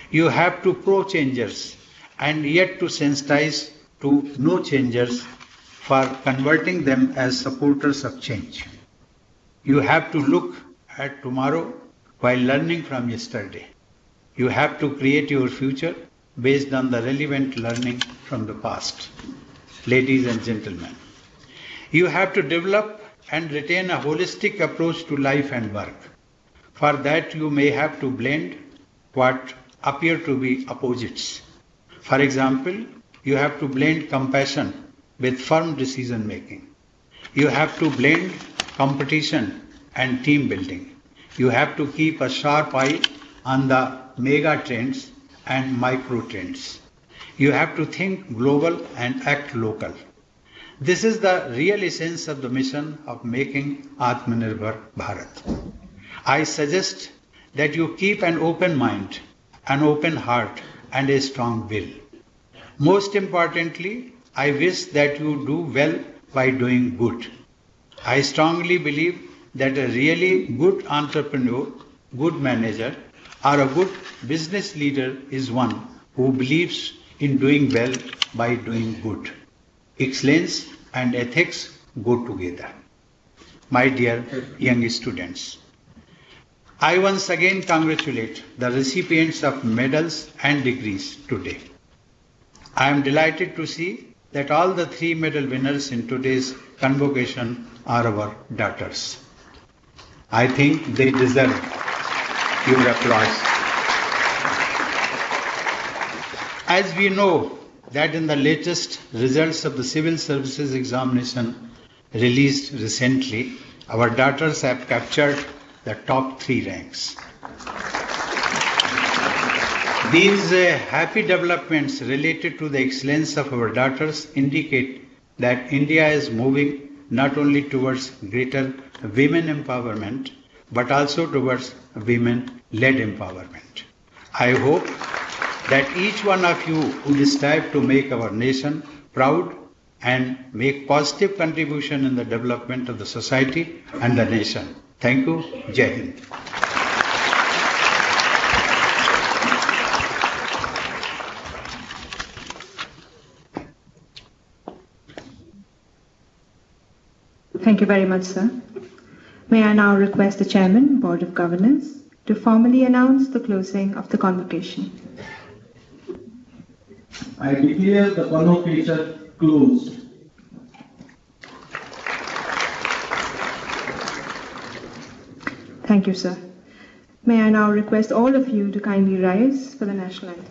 You have to pro-changers and yet to sensitize to no-changers for converting them as supporters of change. You have to look at tomorrow while learning from yesterday. You have to create your future based on the relevant learning from the past. Ladies and gentlemen, you have to develop and retain a holistic approach to life and work. For that, you may have to blend what appear to be opposites. For example, you have to blend compassion with firm decision making. You have to blend competition and team building. You have to keep a sharp eye on the mega trends and micro trends. You have to think global and act local. This is the real essence of the mission of making Atmanirbhar Bharat. I suggest that you keep an open mind, an open heart, and a strong will. Most importantly, I wish that you do well by doing good. I strongly believe that a really good entrepreneur, good manager, or a good business leader is one who believes in doing well by doing good. Excellence and ethics go together. My dear young students, I once again congratulate the recipients of medals and degrees today. I am delighted to see that all the 3 medal winners in today's convocation are our daughters. I think they deserve your applause. As we know that in the latest results of the civil services examination released recently, our daughters have captured the top 3 ranks. These happy developments related to the excellence of our daughters indicate that India is moving not only towards greater women empowerment, but also towards women-led empowerment. I hope that each one of you will strive to make our nation proud and make positive contribution in the development of the society and the nation. Thank you. Jai Hind. Thank you very much, sir. May I now request the Chairman, Board of Governors, to formally announce the closing of the convocation. I declare the convocation closed. Thank you, sir. May I now request all of you to kindly rise for the national anthem.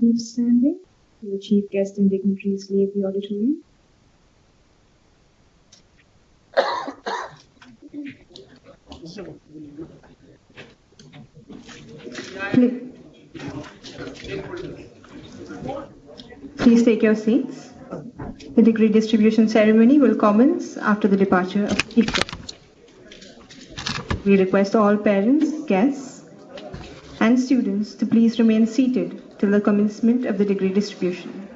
Keep standing. The chief guest and dignitaries leave the auditorium. Please take your seats. The degree distribution ceremony will commence after the departure of the chief guest. We request all parents, guests, and students to please remain seated till the commencement of the degree distribution.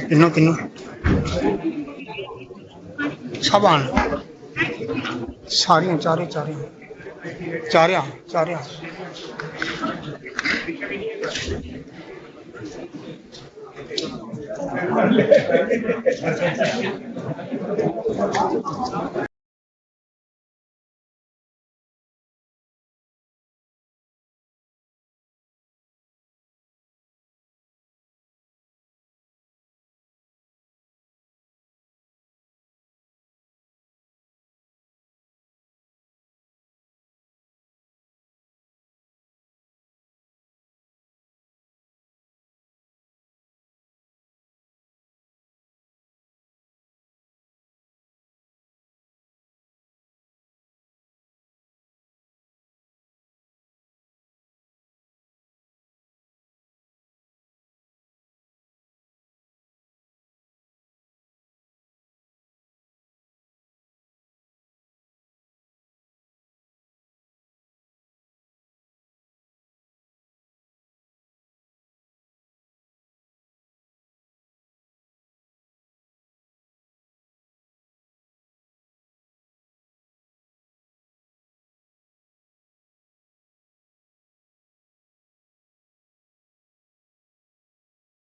Kinnow kinnow छबान सारियां चारियां